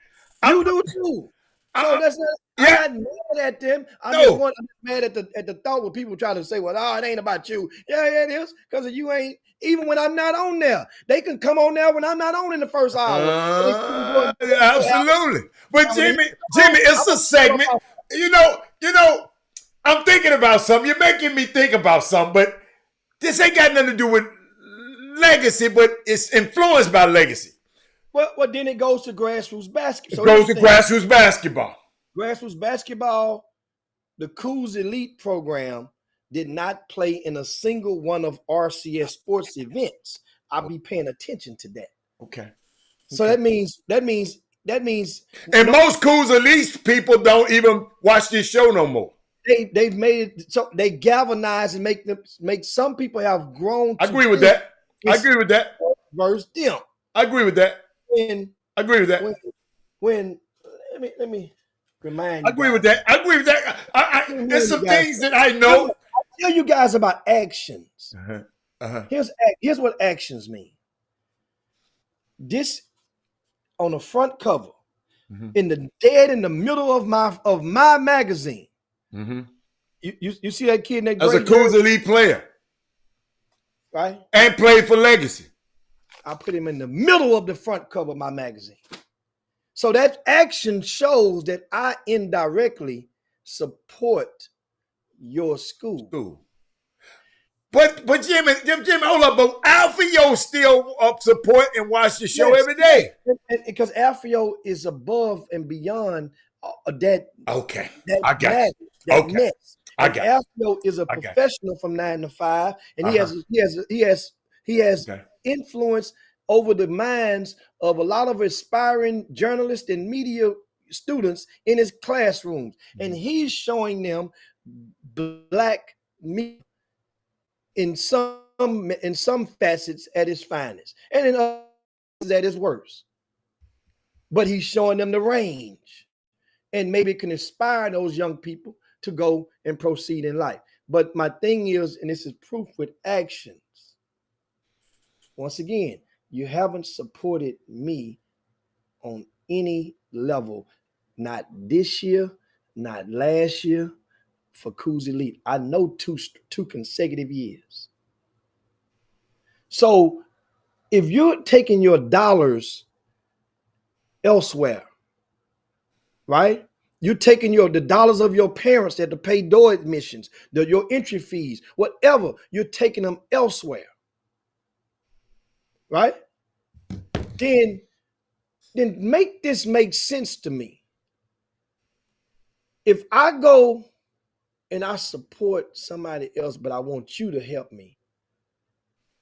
do too. So that's not. I'm not mad at them. I'm mad at the thought when people try to say, "Well, it ain't about you." Yeah, it is, because you ain't. Even when I'm not on there, they can come on there when I'm not on in the first hour. Absolutely. But Jimmy, it's a segment. You know, I'm thinking about something. You're making me think about something, but this ain't got nothing to do with Legacy, but it's influenced by Legacy. Well, then it goes to grassroots basketball. It goes to grassroots basketball. Grassroots basketball, the Coos Elite program did not play in a single one of RCS sports events. I'll be paying attention to that. Okay. So that means. And most Coos Elite people don't even watch this show no more. They've made it so they galvanize and make some people have grown. I agree with that. Versus them. I agree with that. When let me remind you. I agree with that. There's some things that I know. I'll tell you guys about actions. Here's what actions mean. This on the front cover, in the middle of my magazine. Mm-hmm. You see that kid in that as a Coos Elite player, right? And played for Legacy. I put him in the middle of the front cover of my magazine. So that action shows that I indirectly support your school. But Jimmy, hold up. But Alfio still up support and watch the show Yes, every day. because Alfio is above and beyond that Okay, that I got magic, you. that Okay, mess. I And got Alfio is a you. I got professional from 9 to 5, and you. Uh huh. he has Okay. influence over the minds of a lot of aspiring journalists and media students in his classrooms, and he's showing them black media in some facets at its finest, and in others at its worst. But he's showing them the range, and maybe it can inspire those young people to go and proceed in life. But my thing is, and this is proof with actions. Once again, you haven't supported me on any level, not this year, not last year, for Coos Elite. I know two consecutive years. So if you're taking your dollars elsewhere, right? You're taking the dollars of your parents that to pay door admissions, your entry fees, whatever. You're taking them elsewhere, right? Then make this make sense to me. If I go and I support somebody else, but I want you to help me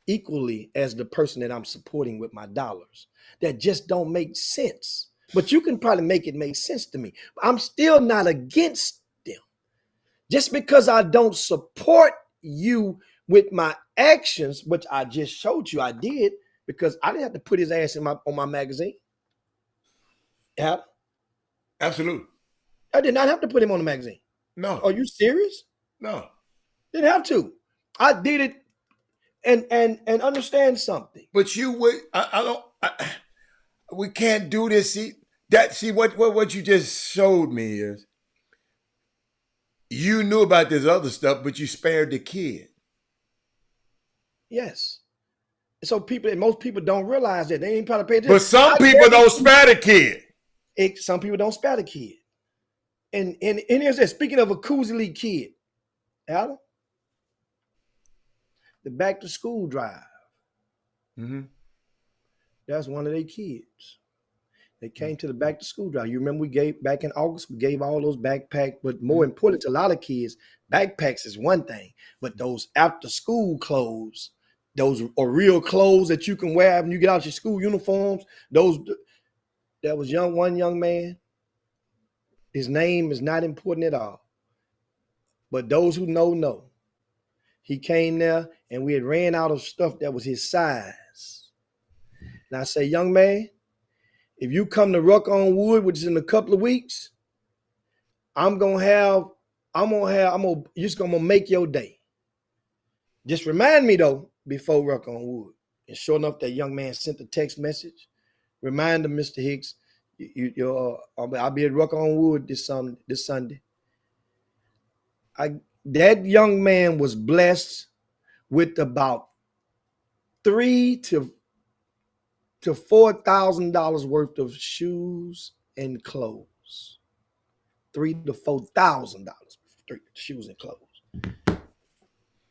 equally as the person that I'm supporting with my dollars, that just don't make sense. But you can probably make it make sense to me. I'm still not against them. Just because I don't support you with my actions, which I just showed you I did, because I didn't have to put his ass on my magazine. Yeah, Absolutely. I did not have to put him on the magazine. No. Are you serious? No. Didn't have to. I did it and understand something. But you would. I don't. We can't do this. See what you just showed me is you knew about this other stuff, but you spared the kid. Yes. So most people don't realize that. They ain't probably pay attention. But some people don't spare the kid. Some people don't spare the kid. And here's that. Speaking of a Coos Elite kid, Adam, the back to school drive. Mm-hmm. That's one of their kids. They came to the back to school drive. You remember we gave back in August, we gave all those backpacks, but more important to a lot of kids, backpacks is one thing, but those after school clothes, those are real clothes that you can wear when you get out your school uniforms. That was one young man. His name is not important at all. But those who know. He came there and we had ran out of stuff that was his size. And I say, young man, if you come to Ruck on Wood, which is in a couple of weeks, I'm gonna make your day. Just remind me though, before Ruck on Wood. And sure enough, that young man sent a text message. Remind him, Mr. Hicks, I'll be at Ruck on Wood this Sunday. That young man was blessed with about $3,000 to $4,000 worth of shoes and clothes. $3,000 to $4,000 for shoes and clothes.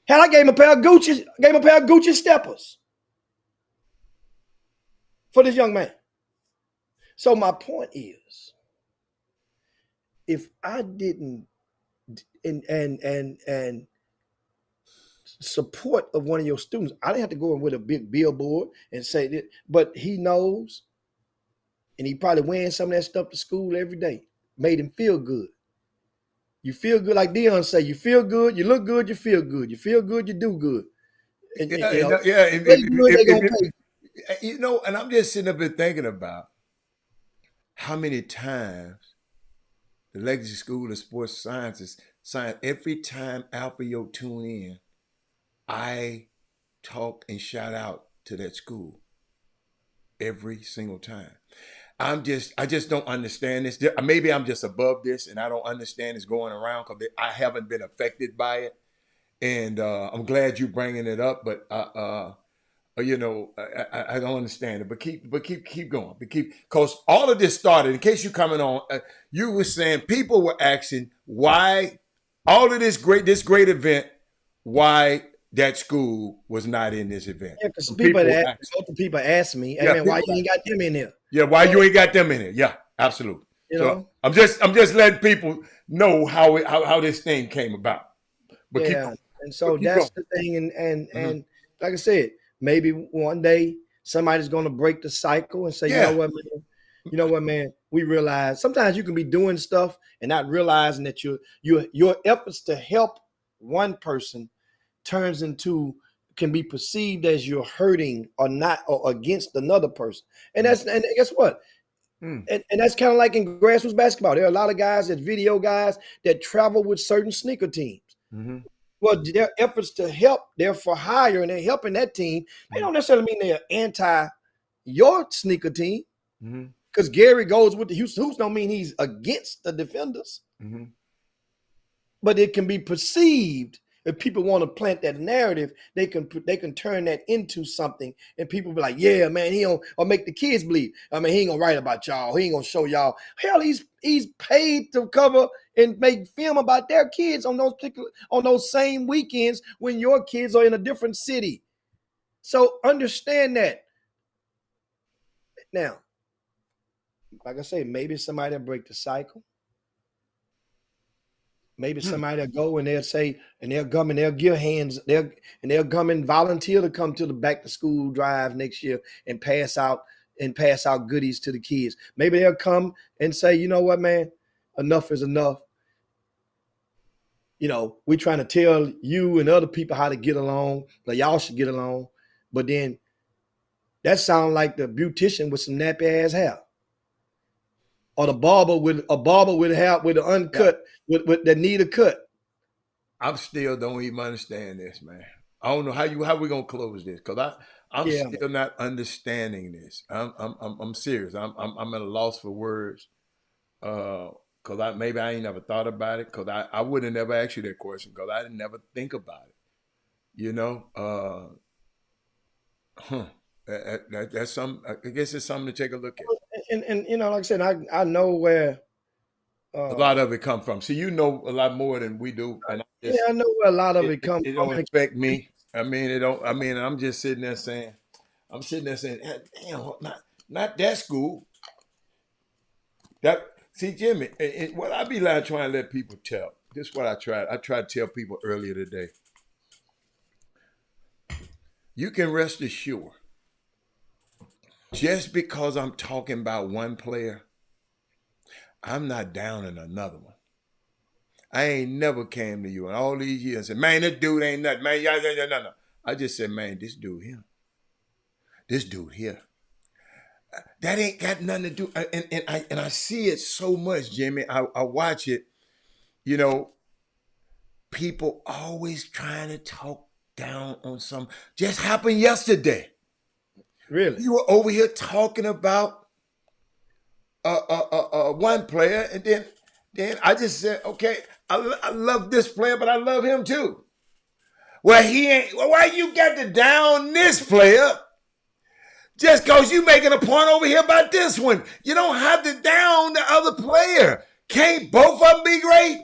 Hell, I gave him a pair of Gucci steppers for this young man. So my point is, if I didn't and support of one of your students, I didn't have to go in with a big billboard and say that, but he knows, and he probably wearing some of that stuff to school every day. Made him feel good. You feel good, like Dion say, you feel good, you look good, you feel good. You feel good, you do good. And, And I'm just sitting up here thinking about how many times the Legacy School of Sports Sciences, every time Alfio tune in, I talk and shout out to that school every single time. I just don't understand this. Maybe I'm just above this and I don't understand this going around because I haven't been affected by it. And I'm glad you bringing it up, but I don't understand it. But keep going. Because all of this started. In case you're coming on, you were saying people were asking why all of this great event, why that school was not in this event. Yeah, because Some people ask, multiple people ask me, hey yeah, man, why you ain't got them in there? yeah, why you ain't got them in it? Yeah, absolutely. You So know? I'm just letting people know how this thing came about. But keep Yeah. going. And But so keep going. that's the thing. And Hmm. and like I said, maybe one day somebody's gonna break the cycle and say, you know Yeah. what, man, we realize sometimes you can be doing stuff and not realizing that your efforts to help one person turns into can be perceived as you're hurting or not or against another person. And Mm, that's and guess what? mm, And that's kind of like in grassroots basketball. There are a lot of guys that video guys that travel with certain sneaker teams. mhm, Well, their efforts to help, they're for hire and they're helping that team. They mm, don't necessarily mean they're anti your sneaker team. mhm, Because Gary goes with the Houston Hoops don't mean he's against the defenders, mhm. but it can be perceived if people want to plant that narrative, they can turn that into something, and people be like, "Yeah, man, he don't," or make the kids believe. I mean, he ain't gonna write about y'all. He ain't gonna show y'all. Hell, he's paid to cover and make film about their kids on those same weekends when your kids are in a different city. So understand that. Now, like I say, maybe somebody will break the cycle. Maybe Hmm. somebody will go and they'll say, and they'll come and they'll give hands, they'll come and volunteer to come to the back to school drive next year and pass out goodies to the kids. Maybe they'll come and say, you know what, man, enough is enough. We're trying to tell you and other people how to get along, like y'all should get along. But then that sounds like the beautician with some nappy ass hair. Or the barber with hair with an Yeah. uncut, with that need a cut. I'm still don't even understand this, man. I don't know how we gonna close this because I'm Yeah, still not understanding this. I'm serious. I'm at a loss for words. Because I ain't never thought about it. Because I would have never asked you that question. Because I didn't never think about it. You know. Huh. That's some. I guess it's something to take a look at. and like I said, I know where. A Uh, lot of it come from. See, you know a lot more than we do, and yeah, I know where a lot of it, it it, comes it from. don't And affect me. I mean, it don't. I mean, I'm just sitting there saying, damn, not that school. That see, Jimmy, what I be like trying to let people tell. This is what I tried. I tried to tell people earlier today. You can rest assured, just because I'm talking about one player, I'm not down in another one. I ain't never came to you in all these years and said, man, this dude ain't nothing, man. Yeah, yeah, yeah, no. I just said, man, this dude here. This dude here. That ain't got nothing to do. And I see it so much, Jimmy. I watch it, you know, people always trying to talk down on some. Just happened yesterday. really, You were over here talking about one player, and then I just said, okay, I love this player, but I love him too. Well, he ain't. Well, why you got to down this player just because you making a point over here about this one? You don't have to down the other player. Can't both of them be great?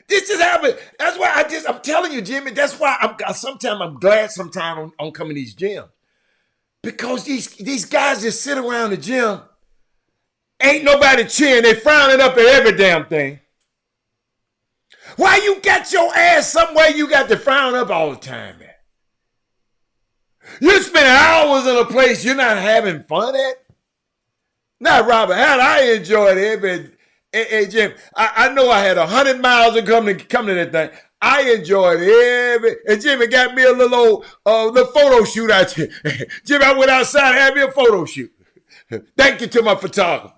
This just happened. That's why I'm telling you, Jimmy. That's why I'm glad sometimes on coming to these gyms because these guys just sit around the gym. Ain't nobody cheering. They frowning up at every damn thing. Why you got your ass somewhere you got to frown up all the time, man? You spend hours in a place you're not having fun at. Not Robert. How I enjoyed every. Hey, Jim, I know I had 100 miles to come to that thing. I enjoyed every. And Jimmy got me a little little photo shoot out here. Jimmy, I went outside and had me a photo shoot. Thank you to my photographer.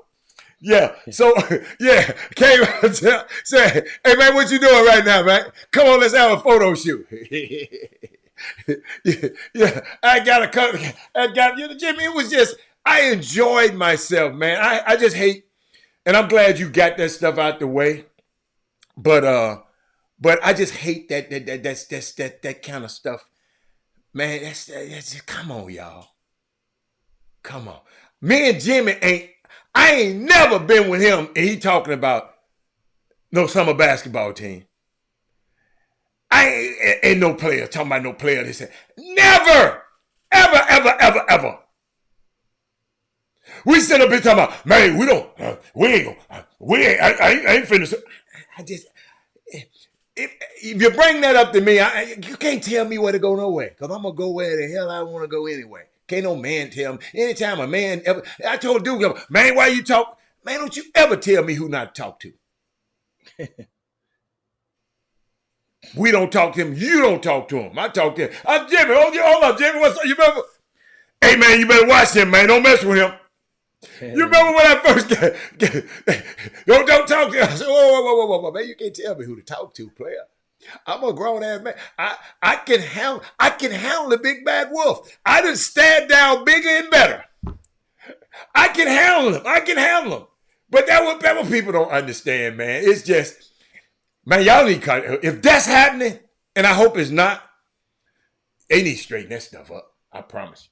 Yeah. So yeah, came out and said, "Hey man, what you doing right now, man? Come on, let's have a photo shoot." Yeah, I got a cut. Jimmy. It was just I enjoyed myself, man. I just hate, and I'm glad you got that stuff out the way. But I just hate that kind of stuff, man. That's just, come on, y'all. Come on. Me and Jimmy I ain't never been with him and he talking about no summer basketball team. ain't no player. Talking about no player. They said, never, ever, ever, ever, ever. We sit up here talking about, man, we ain't, I ain't finished. I just, if you bring that up to me, you can't tell me where to go nowhere, because I'm going to go where the hell I want to go anyway. Can't no man tell me. Anytime a man ever, I told Duke, man, why you talk? Man, don't you ever tell me who not to talk to. We don't talk to him. You don't talk to him. I talk to him. I'm Jimmy. Hold up, Jimmy. What's up? You remember? Hey, man, you better watch him, man. Don't mess with him. You remember when I first don't talk to him. I said, whoa, man, you can't tell me who to talk to, player. I'm a grown ass man. I can handle the big bad wolf. I done stand down bigger and better. I can handle him. But that what people don't understand, man. It's just, man, y'all need to, if that's happening, and I hope it's not, they need to straighten that stuff up. I promise you.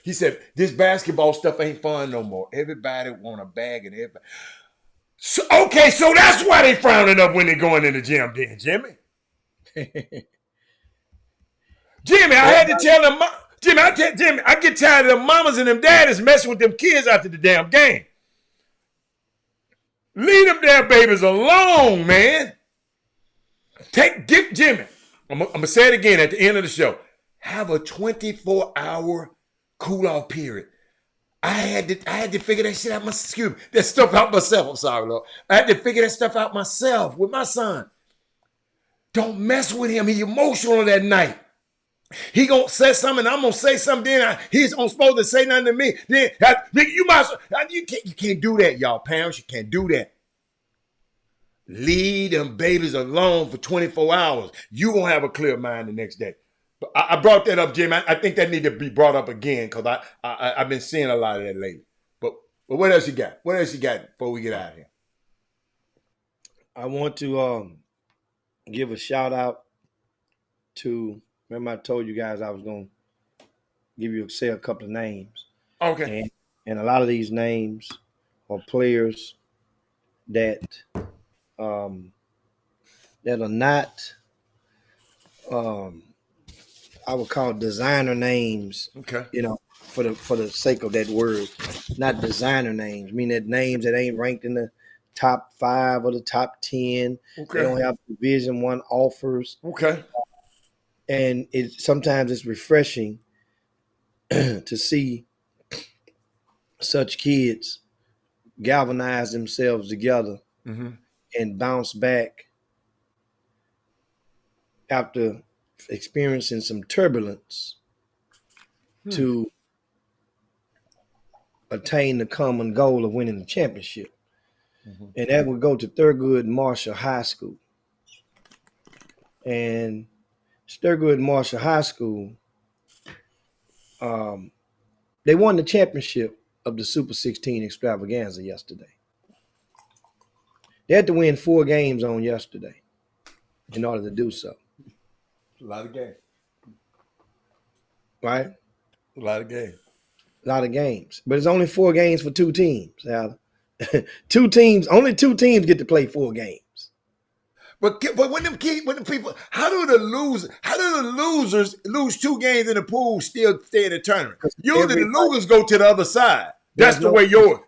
He said, this basketball stuff ain't fun no more. Everybody want a bag and everybody. So that's why they frowning up when they going in the gym then, Jimmy. Jimmy, I had to tell them, Jimmy, I get tired of them mamas and them daddies messing with them kids after the damn game. Leave them damn babies alone, man. Give Jimmy, I'm going to say it again at the end of the show. Have a 24-hour cool-off period. I had to figure that shit out myself. That stuff out myself. I'm sorry, Lord. I had to figure that stuff out myself with my son. Don't mess with him. He emotional that night. He gonna say something, I'm gonna say something. Then he's supposed to say nothing to me. Then you can't do that, y'all. Parents, you can't do that. Leave them babies alone for 24 hours. You gonna have a clear mind the next day. But I brought that up, Jim. I think that need to be brought up again, because I've been seeing a lot of that lately. But what else you got? What else you got before we get out of here? I want to give a shout out to, remember I told you guys I was going to say a couple of names. Okay. And a lot of these names are players that are not, I would call designer names. Okay. For the sake of that word, not designer names. I mean, that names that ain't ranked in the top 5 or the top 10. Okay. They don't have Division I offers. Okay. And sometimes it's refreshing to see such kids galvanize themselves together and bounce back after experiencing some turbulence to attain the common goal of winning the championship. And that would go to Thurgood Marshall High School. And Thurgood Marshall High School, they won the championship of the Super 16 extravaganza yesterday. They had to win 4 games on yesterday in order to do so. A lot of games. Right? A lot of games. A lot of games. But it's only 4 games for 2 teams, Al. Only 2 teams get to play 4 games. But when them people, how do the losers lose 2 games in the pool still stay in the tournament? Usually the losers go to the other side. That's the way yours.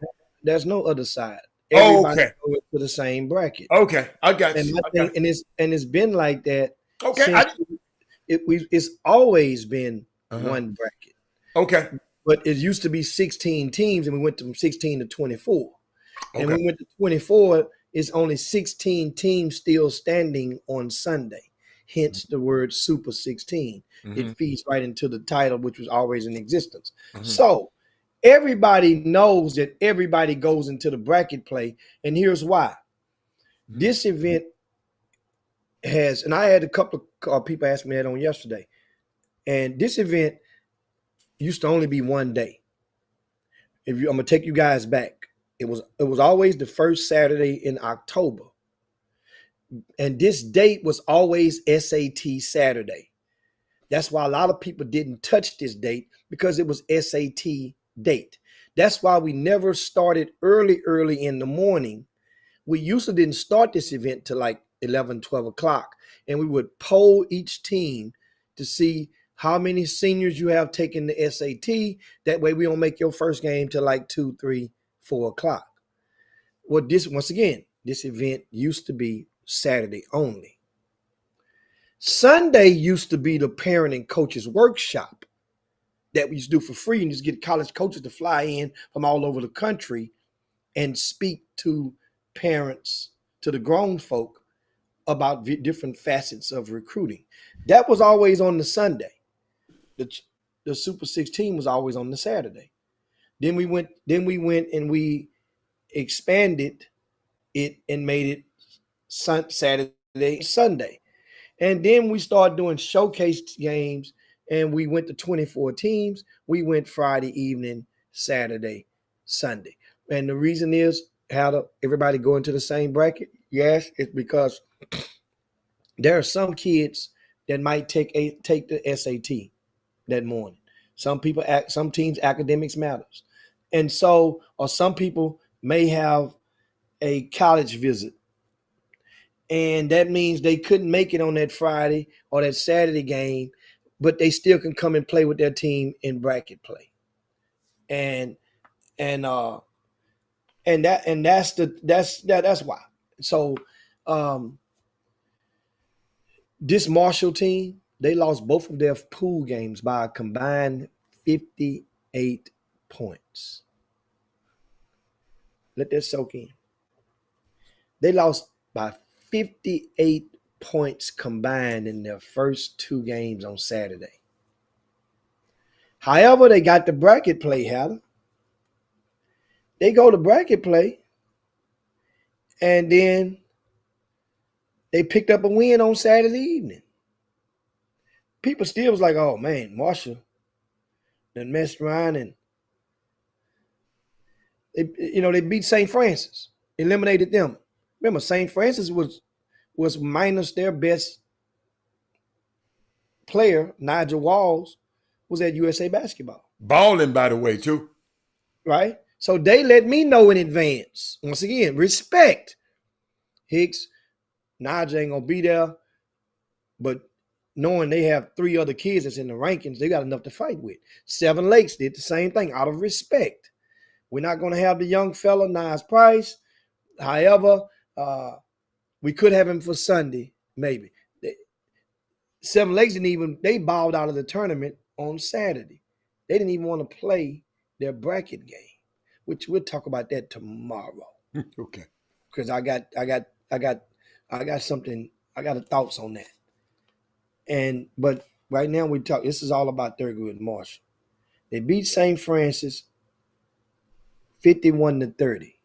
There's no other side. Everybody goes to the same bracket. Okay, I got you. And it's been like that. Okay, it's always been one bracket. Okay, but it used to be 16 teams, and we went from 16 to 24. Okay. And we went to 24. It's only 16 teams still standing on Sunday. Hence the word Super 16. It feeds right into the title, which was always in existence. So everybody knows that everybody goes into the bracket play, and here's why. This event has, and I had a couple of people ask me that on yesterday, and this event used to only be one day. I'm gonna take you guys back. It was always the first Saturday in October, and this date was always SAT Saturday. That's why a lot of people didn't touch this date, because it was SAT date. That's why we never started early in the morning. We usually didn't start this event till like 11, 12 o'clock. And we would poll each team to see how many seniors you have taken the SAT. That way we don't make your first game till like 2, 3, 4 o'clock. Well, once again, this event used to be Saturday only. Sunday used to be the parent and coaches workshop that we used to do for free and just get college coaches to fly in from all over the country and speak to parents, to the grown folk about different facets of recruiting. That was always on the Sunday. The Super 16 was always on the Saturday. Then we went and we expanded it and made it Saturday, Sunday. And then we started doing showcase games, and we went to 24 teams. We went Friday evening, Saturday, Sunday. And the reason is how to everybody go into the same bracket? Yes, it's because there are some kids that might take the SAT that morning. Some teams academics matters. And so, or some people may have a college visit. And that means they couldn't make it on that Friday or that Saturday game, but they still can come and play with their team in bracket play. And that's why. So this Marshall team, they lost both of their pool games by a combined 58 points. Let that soak in. They lost by 58 points combined in their first two games on Saturday. However, they got the bracket play, Hatter. They go to bracket play, and then they picked up a win on Saturday evening. People still was like, oh, man, Marshall done messed around, and they beat St. Francis, eliminated them. Remember, St. Francis was minus their best player, Nigel Walls, was at USA Basketball. Balling, by the way, too. Right? So they let me know in advance. Once again, respect. Hicks, Nigel ain't going to be there. But knowing they have three other kids that's in the rankings, they got enough to fight with. Seven Lakes did the same thing out of respect. We're not going to have the young fella, Nas Price. However, we could have him for Sunday, maybe. Seven Lakes they bowed out of the tournament on Saturday. They didn't even want to play their bracket game, which we'll talk about that tomorrow. Okay. Because I got something, I got thoughts on that. But right now this is all about Thurgood Marshall. They beat St. Francis 51-30.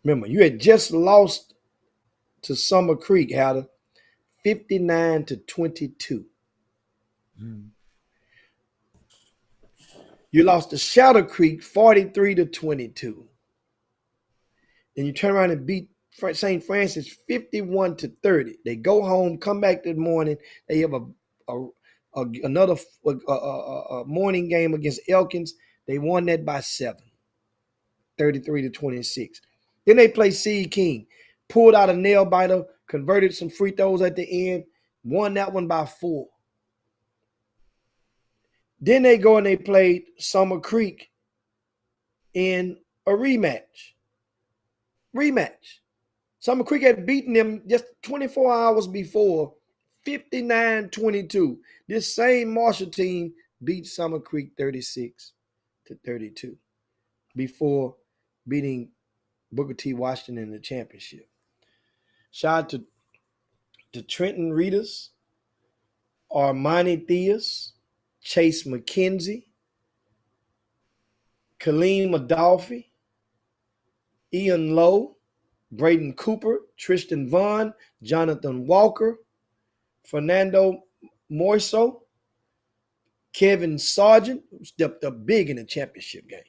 Remember, you had just lost to Summer Creek, Hatter, 59-22. Mm. You lost to Shadow Creek 43-22. Then you turn around and beat St. Francis 51-30. They go home, come back that morning. They have another morning game against Elkins. They won that by 7, 33-26. Then they play Seed King, pulled out a nail biter, converted some free throws at the end, won that one by 4. Then they go and they played Summer Creek in a rematch. Summer Creek had beaten them just 24 hours before, 59-22. This same Marshall team beat Summer Creek 36-32 before beating Booker T. Washington in the championship. Shout out to Trenton Reedus, Armani Theus, Chase McKenzie, Kaleem Adolphi, Ian Lowe, Braden Cooper, Tristan Vaughn, Jonathan Walker, Fernando Moiso, Kevin Sargent, who stepped up big in the championship game,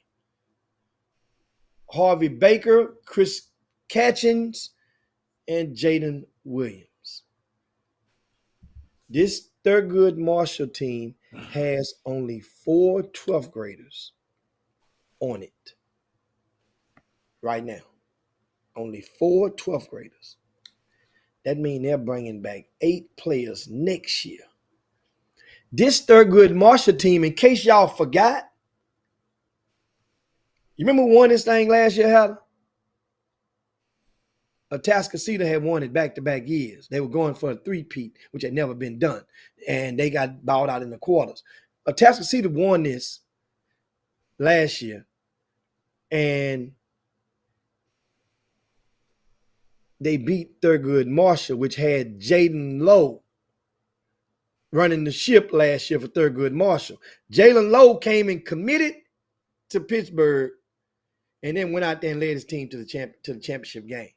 Harvey Baker, Chris Catchings, and Jaden Williams. This Thurgood Marshall team has only 4 12th graders on it right now. Only 4 12th graders. That means they're bringing back 8 players next year. This Thurgood Marshall team, in case y'all forgot, you remember who won this thing last year, Heather? Atascocita had won it back-to-back years. They were going for a three-peat, which had never been done, and they got bowed out in the quarters. Atascocita won this last year, and they beat Thurgood Marshall, which had Jaden Lowe running the ship last year for Thurgood Marshall. Jalen Lowe came and committed to Pittsburgh, and then went out there and led his team to the championship game.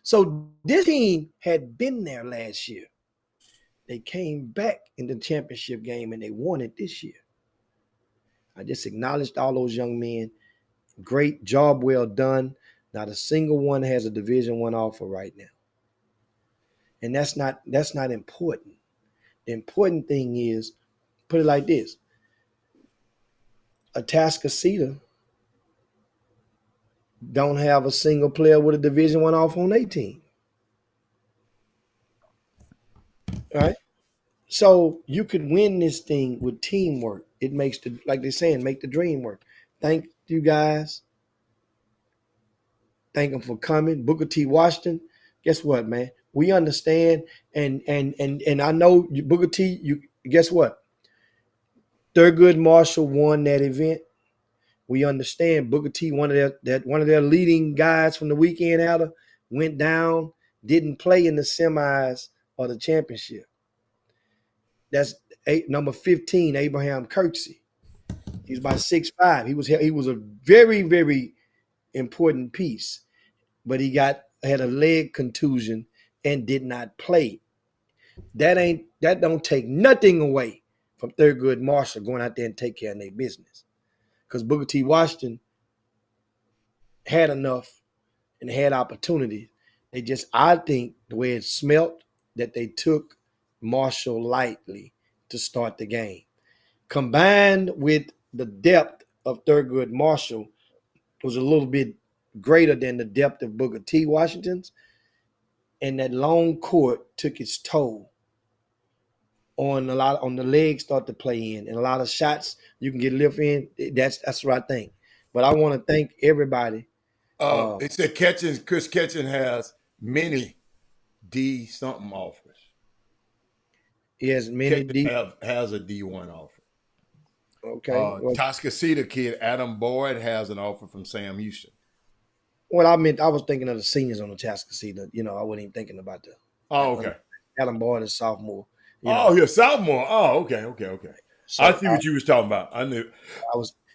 So this team had been there last year. They came back in the championship game and they won it this year. I just acknowledged all those young men. Great job, well done. Not a single one has a Division I offer right now. And that's not important. The important thing is, put it like this. Atascocita don't have a single player with a Division I offer on their team. All right? So you could win this thing with teamwork. It makes like they're saying, make the dream work. Thank you guys. Thank them for coming. Booker T. Washington. Guess what, man? We understand, and I know Booker T. You guess what? Thurgood Marshall won that event. We understand Booker T. One of their leading guys from the weekend outer went down, didn't play in the semis or the championship. That's number 15, Abraham Kirksey. He's about 6'5". He was a very, very important piece, but he had a leg contusion and did not play. That don't take nothing away from Thurgood Marshall going out there and take care of their business. Because Booker T. Washington had enough and had opportunity. I think the way it smelt, that they took Marshall lightly to start the game. Combined with the depth of Thurgood Marshall was a little bit greater than the depth of Booker T. Washington's. And that long court took its toll on the legs start to play in, and a lot of shots you can get lift in. That's what I think. But I want to thank everybody. It said Chris Ketchen has many D something offers. He has many D. Has a D1 offer. Okay. Tascasita kid Adam Boyd has an offer from Sam Houston. Well, I was thinking of the seniors on the Tascasita. I wasn't even thinking about the. Oh, okay. Adam Boyd is sophomore. You're sophomore. Oh, okay. So I see what you was talking about. I knew.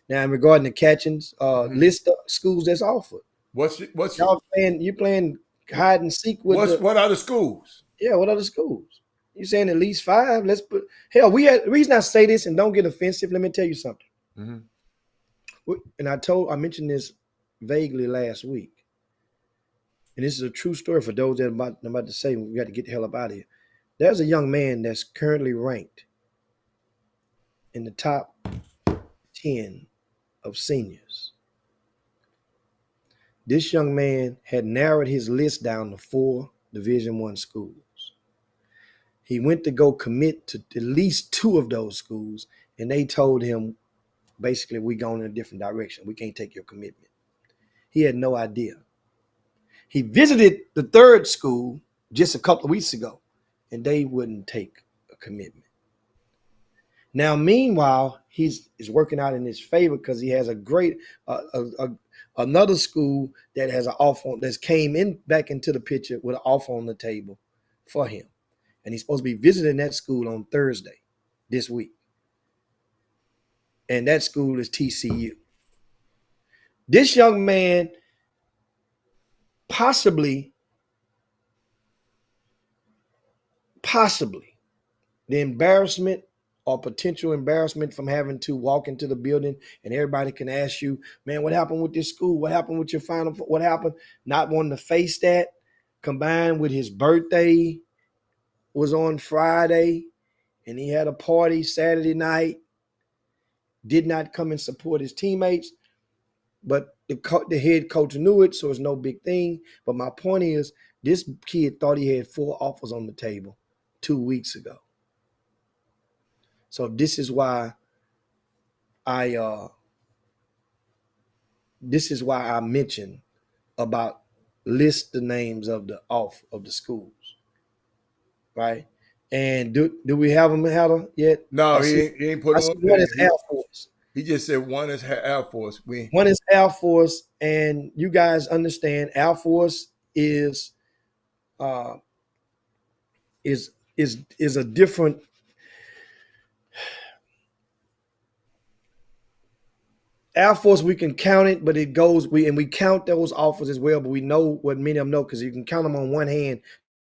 Now regarding the catchings, list of schools that's offered. What's you playing hide and seek with what are the schools? Yeah, what are the schools? You saying at least 5? Let's put the reason I say this, and don't get offensive, let me tell you something. Mm-hmm. And I mentioned this vaguely last week. And this is a true story for those that I'm about to say. We got to get the hell up out of here. There's a young man that's currently ranked in the top 10 of seniors. This young man had narrowed his list down to 4 Division I schools. He went to go commit to at least 2 of those schools, and they told him, basically, we're going in a different direction. We can't take your commitment. He had no idea. He visited the 3rd school just a couple of weeks ago, and they wouldn't take a commitment. Now, meanwhile, he's working out in his favor because he has a great another school that has an offer that's came back into the picture with an offer on the table for him, and he's supposed to be visiting that school on Thursday this week. And that school is TCU. This young man possibly the embarrassment or potential embarrassment from having to walk into the building and everybody can ask you, man, what happened with this school? What happened with your final? What happened? Not wanting to face that, combined with his birthday was on Friday and he had a party Saturday night, did not come and support his teammates. But the head coach knew it, so it's no big thing. But my point is, this kid thought he had 4 offers on the table 2 weeks ago. So this is why I mentioned about list the names of the schools, right? And do we have them, Heather, yet? No, I see he ain't put them up one there. is Air Force. He just said one is Air Force. One is Air Force, and you guys understand Air Force is a different. Air Force, we can count it, but it goes, we count those offers as well, but we know what many of them know because you can count them on one hand,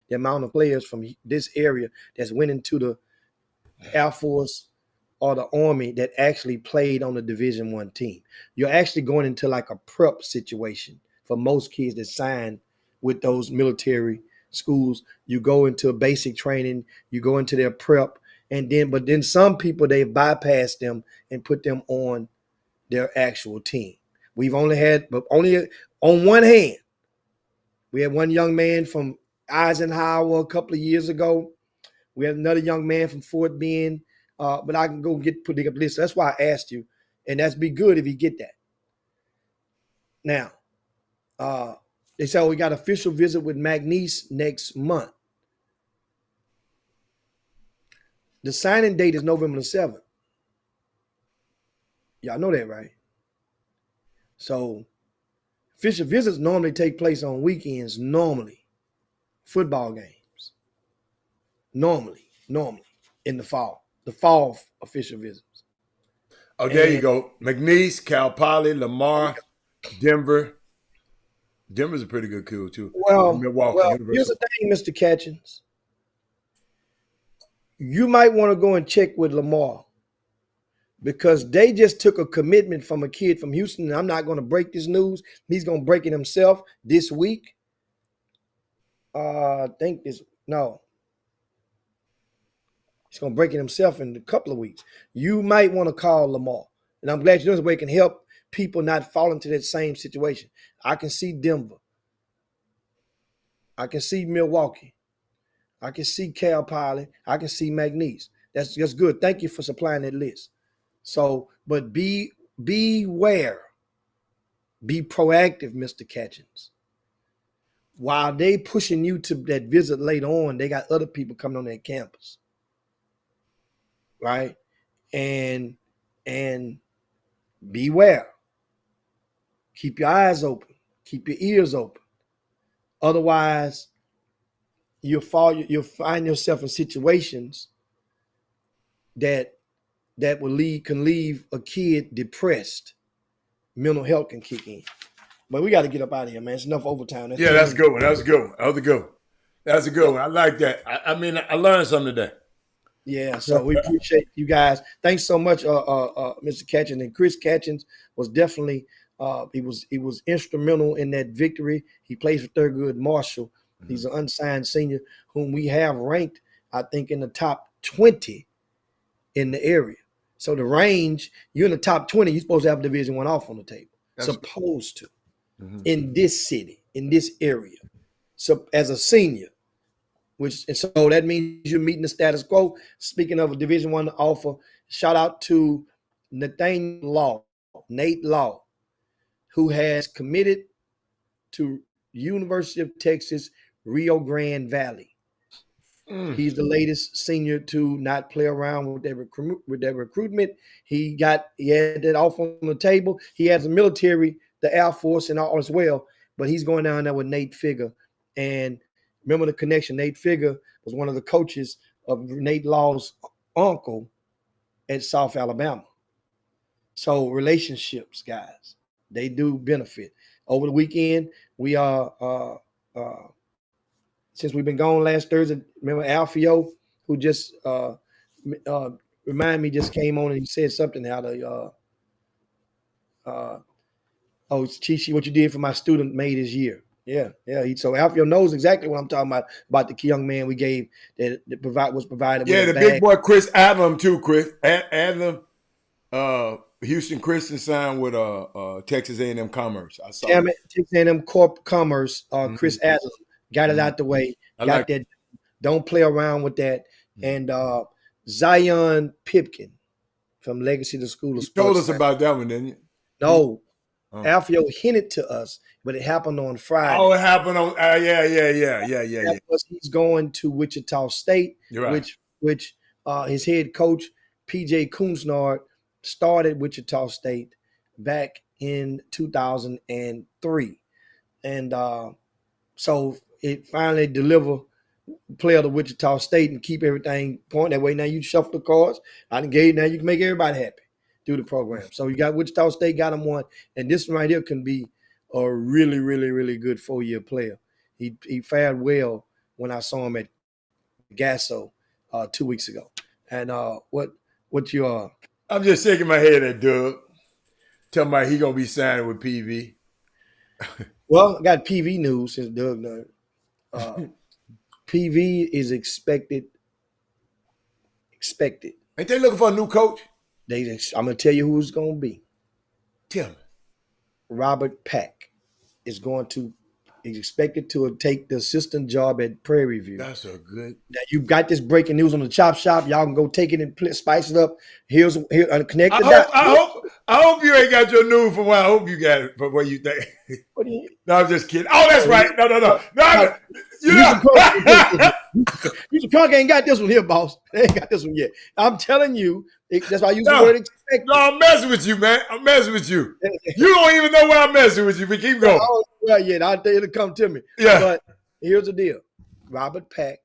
the amount of players from this area that's went into the Air Force or the Army that actually played on the Division I team. You're actually going into like a prep situation for most kids that sign with those military schools. You go into basic training, you go into their prep, but then some people, they bypass them and put them on their actual team. We've only on one hand, we had one young man from Eisenhower a couple of years ago. We had another young man from Fort Bend, but I can go put the list. That's why I asked you, and that's be good if you get that. Now, they said we got official visit with McNeese next month. The signing date is November the 7th. Y'all know that, right? So official visits normally take place on weekends, normally. Football games. Normally, in the fall. The fall official visits. Oh, there you go. McNeese, Cal Poly, Lamar, Denver. Denver's a pretty good school, too. Milwaukee, here's the thing, Mr. Catchings. You might want to go and check with Lamar because they just took a commitment from a kid from Houston. And I'm not going to break this news. He's going to break it himself this week. He's going to break it himself in a couple of weeks. You might want to call Lamar. And I'm glad you know this way it can help people not fall into that same situation. I can see Denver. I can see Milwaukee. I can see Cal Poly. I can see McNeese. That's good. Thank you for supplying that list. So, but beware. Be proactive, Mr. Catchings. While they pushing you to that visit later on, they got other people coming on their campus. Right? And beware. Keep your eyes open. Keep your ears open. Otherwise, you'll find yourself in situations that can leave a kid depressed. Mental health can kick in. But we got to get up out of here, man. It's enough overtime. That's a good one. That was a good one. That's a good one. I like that. I learned something today. Yeah, so we appreciate you guys. Thanks so much, Mr. Catchings. And Chris Catchings was definitely he was instrumental in that victory. He plays for Thurgood Marshall. Mm-hmm. He's an unsigned senior whom we have ranked, I think, in the top 20 in the area. So the range, you're in the top 20, you're supposed to have Division I off on the table. Supposed to. Mm-hmm. In this city, in this area. So as a senior, so that means you're meeting the status quo. Speaking of a Division I offer, shout out to Nate Law, who has committed to University of Texas, Rio Grande Valley. He's the latest senior to not play around with their recruitment. He had that offer on the table. He has the military, the Air Force, and all as well. But he's going down there with Nate Figger. And remember the connection. Nate Figger was one of the coaches of Nate Law's uncle at South Alabama. So relationships, guys, they do benefit. Over the weekend, we are since we've been gone last Thursday, remember Alfio, who just remind me, just came on and he said something how to Chichi, what you did for my student made this year. Yeah. So Alfio knows exactly what I'm talking about the young man we gave that was provided. Yeah, with the big boy Chris Adlam too. Chris Adlam Houston Christian signed with Texas A&M Commerce. I saw Damn that. it, Texas A&M Corp Commerce, Chris Mm-hmm. Adams got it Mm-hmm. out the way. I Got like. that. Don't play around with that. Mm-hmm. And Zion Pipkin from Legacy to School of You told Sports. us about that one, didn't you? No, Oh. Alfio hinted to us, but it happened on Friday. Oh, it happened on. Yeah. Because he's going to Wichita State, You're right. which his head coach PJ Kunznard started Wichita State back in 2003, and so it finally delivered player to Wichita State and keep everything point that way. Now you shuffle the cards. I engage. Now you can make everybody happy through the program. So you got Wichita State, got him one, and this one right here can be a really, really, really good 4-year player. He fared well when I saw him at Gasso 2 weeks ago. And what you are? I'm just shaking my head at Doug. Telling me he gonna be signing with PV. Well, I got PV news since Doug done. PV is expected. Ain't they looking for a new coach? I'm gonna tell you who it's gonna be. Tell me. Robert Pack is expected to take the assistant job at Prairie View. That's a good. Now you got this breaking news on the Chop Shop. Y'all can go take it and spice it up. Here, connect the dots. I hope you ain't got your news from where I hope you got it from where you think. What do you? No, I'm just kidding. Oh, that's right. No. You Punk ain't got this one here, boss. They ain't got this one yet. I'm telling you, that's why I use the word expected. No, I'm messing with you, man. I'm messing with you. You don't even know where I'm messing with you, but keep going. Well, yeah, I'll tell you to come to me. Yeah. But here's the deal. Robert Pack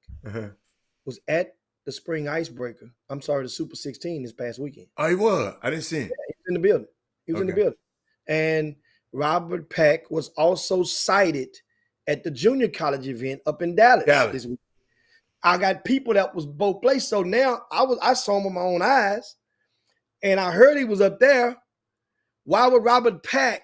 was at the Spring Icebreaker. I'm sorry, the Super 16 this past weekend. Oh, he was. I didn't see him. Yeah, he was in the building. In the building. And Robert Pack was also cited at the junior college event up in Dallas this week. I got people that was both places. So now I saw him with my own eyes, and I heard he was up there. Why would Robert Pack,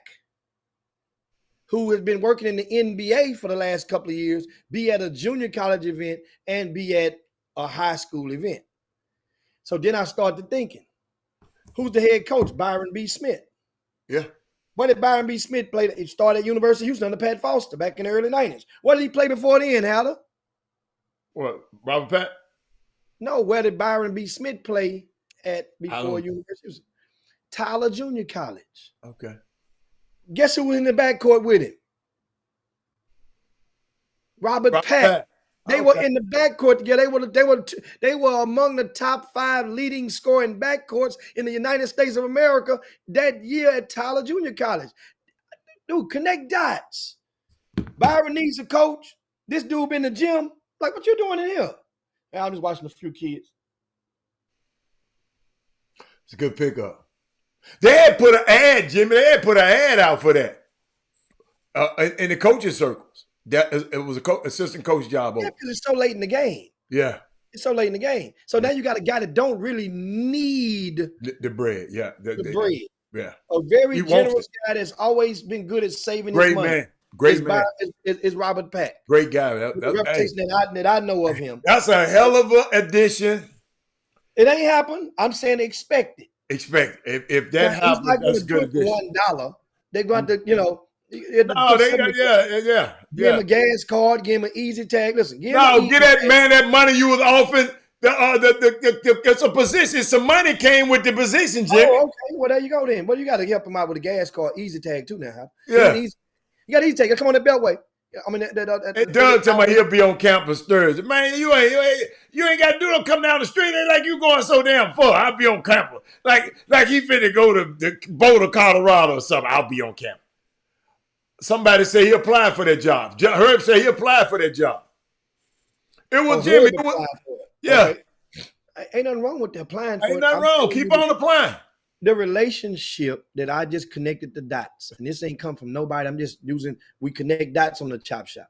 who has been working in the NBA for the last couple of years, be at a junior college event and be at a high school event? So then I started thinking, who's the head coach? Byron B. Smith. Yeah. What did Byron B. Smith play? He started at University of Houston under Pat Foster back in the early 90s. What did he play before then, Haller? What, Robert Pat? No, where did Byron B. Smith play at before University of Houston? Tyler Junior College. Okay. Guess who was in the backcourt with him? Robert Pack. They were in the backcourt together. They were among the top 5 leading scoring backcourts in the United States of America that year at Tyler Junior College. Dude, connect dots. Byron needs a coach. This dude been in the gym. Like, what you doing in here? And I'm just watching a few kids. It's a good pickup. They had put an ad, Jimmy. They had put an ad out for that in the coaching circles. That it was a assistant coach job. Yeah, because it's so late in the game. Yeah, it's so late in the game. So now you got a guy that don't really need the bread. Yeah, the bread. Yeah, a very generous guy that's always been good at saving his money. Great man. Is Robert Pack. Great guy. The reputation that I know of him. That's a hell of an addition. It ain't happened. I'm saying expect it. Expect it. If that happens, that's a good addition. $1. They're going to, give him a gas card, give him an easy tag. Listen, get that man that money you was offering. Some position, some money came with the position, Jimmy. Oh, okay. Well, there you go then. Well, you got to help him out with a gas card, easy tag too now. Huh? Yeah. You got easy tag. Come on, that Beltway. I mean, Doug tell me he'll be on campus Thursday. Man, you ain't got to do no come down the street. Ain't like you going so damn far. I'll be on campus. Like he finna go to Boulder, Colorado or something. I'll be on campus. Somebody say he applied for that job. Herb said he applied for that job. It was Jimmy. Yeah. Okay. Ain't nothing wrong with applying for it. Ain't nothing wrong. Keep on applying. The relationship that I just connected the dots, and this ain't come from nobody. I'm just we connect dots on the Chop Shop.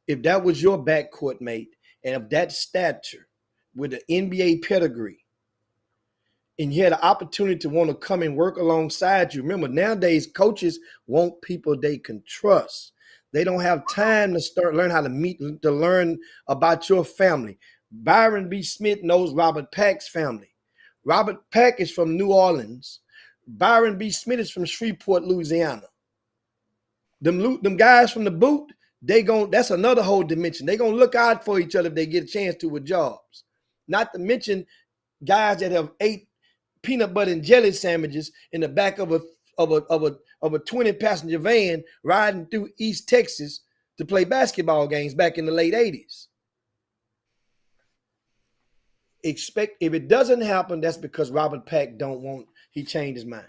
If that was your backcourt mate and of that stature with an NBA pedigree, and you had an opportunity to want to come and work alongside you. Remember, nowadays, coaches want people they can trust. They don't have time to learn how to meet, to learn about your family. Byron B. Smith knows Robert Pack's family. Robert Pack is from New Orleans. Byron B. Smith is from Shreveport, Louisiana. Them guys from the boot, that's another whole dimension. They gonna look out for each other if they get a chance to with jobs. Not to mention guys that have ate peanut butter and jelly sandwiches in the back of a 20-passenger van riding through East Texas to play basketball games back in the late 80s. If it doesn't happen, that's because Robert Pack he changed his mind.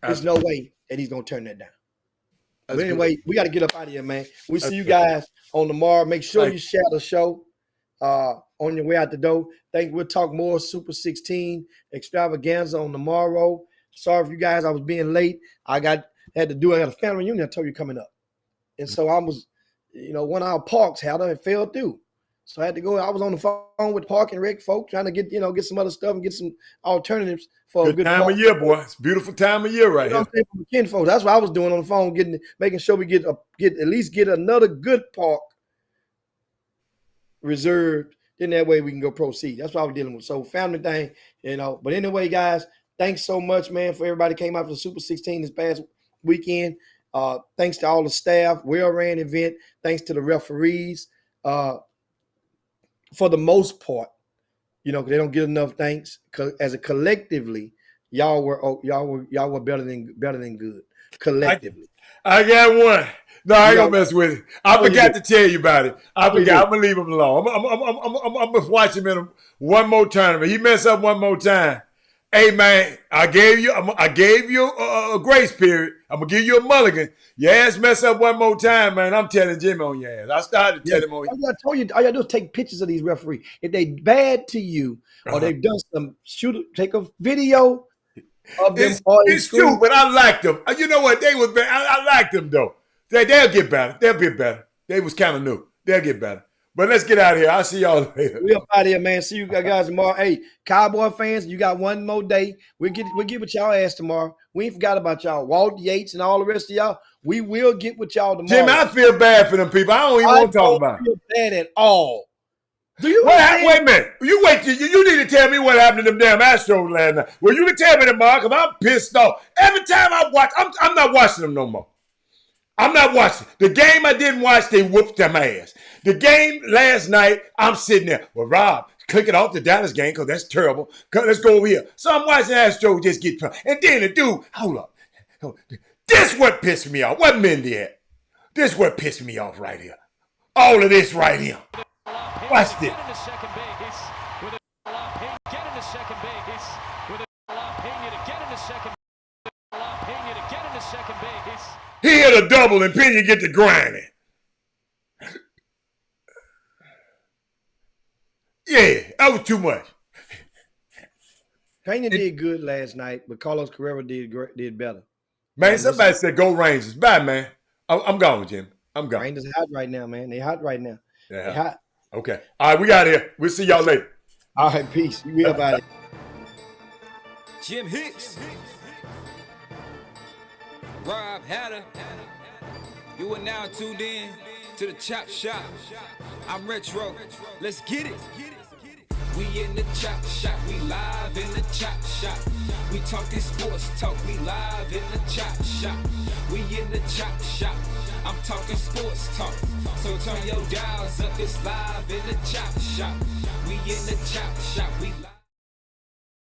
There's no way that he's gonna turn that down. But anyway, we got to get up out of here, man. We see you guys on tomorrow. Make sure you share the show on your way out the door. We'll talk more Super 16 extravaganza on tomorrow. Sorry for you guys. I was being late. I got a family reunion. I told you coming up. And so I was, one of our parks had it fell through. So I had to go. I was on the phone with Park and Rec folk trying to get some other stuff and get some alternatives for a good time of year, boy. It's a beautiful time of year right here. Kinfolk. That's what I was doing on the phone, making sure we get at least another good park reserved. Then that way we can go proceed. That's what I was dealing with. So family thing, But anyway, guys, thanks so much, man, for everybody came out for the Super 16 this past weekend. Thanks to all the staff, well-ran event. Thanks to the referees. For the most part, they don't get enough thanks because as a collectively, y'all were better than good collectively. I got one. No, I ain't gonna mess with it. I forgot to tell you about it. I forgot. I'm gonna leave him alone. I'm gonna watch him in one more tournament. He mess up one more time. Hey man, I gave you a grace period. I'm gonna give you a mulligan. Your ass mess up one more time, man. I'm telling Jimmy on your ass. I started to tell him on you. I told you, all you do is take pictures of these referees. If they bad to you or they've done some take a video of them. It's true, but I liked them. You know what? They was bad. I liked them though. They'll get better. They'll get better. They was kind of new. They'll get better. But let's get out of here. I'll see y'all later. We up out of here, man. See you guys tomorrow. Hey, Cowboy fans, you got one more day. We'll get with y'all ass tomorrow. We ain't forgot about y'all. Walt Yates and all the rest of y'all. We will get with y'all tomorrow. Jim, I feel bad for them people. I don't even want to talk about it. I don't feel bad at all. Do you? Wait a minute. You wait. You need to tell me what happened to them damn Astros last night. Well, you can tell me tomorrow because I'm pissed off. Every time I watch, I'm not watching them no more. I'm not watching. The game I didn't watch, they whooped them ass. The game last night, I'm sitting there. Well, Rob, click it off the Dallas game because that's terrible. Let's go over here. So I'm watching Astros just get drunk. And then the dude, hold up. This what pissed me off. What Mindy at? This what pissed me off right here. All of this right here. Watch this. He hit a double and Pena get to grinding. Yeah, that was too much. Pena did good last night, but Carlos Carrera did better. Man, somebody said go Rangers. Bye, man. I'm gone, Jim. I'm gone. Rangers hot right now, man. They hot right now. Yeah. They hot. Okay. All right, we got here. We'll see y'all later. All right, peace. We up out of here. Jim Hicks. Rob Hatter. You are now tuned in to the Chop Shop. I'm Retro. Let's get it. We in the Chop Shop. We live in the Chop Shop. We talking sports talk. We live in the Chop Shop. We in the Chop Shop. I'm talking sports talk. So turn your dials up. It's live in the Chop Shop. We in the Chop Shop. We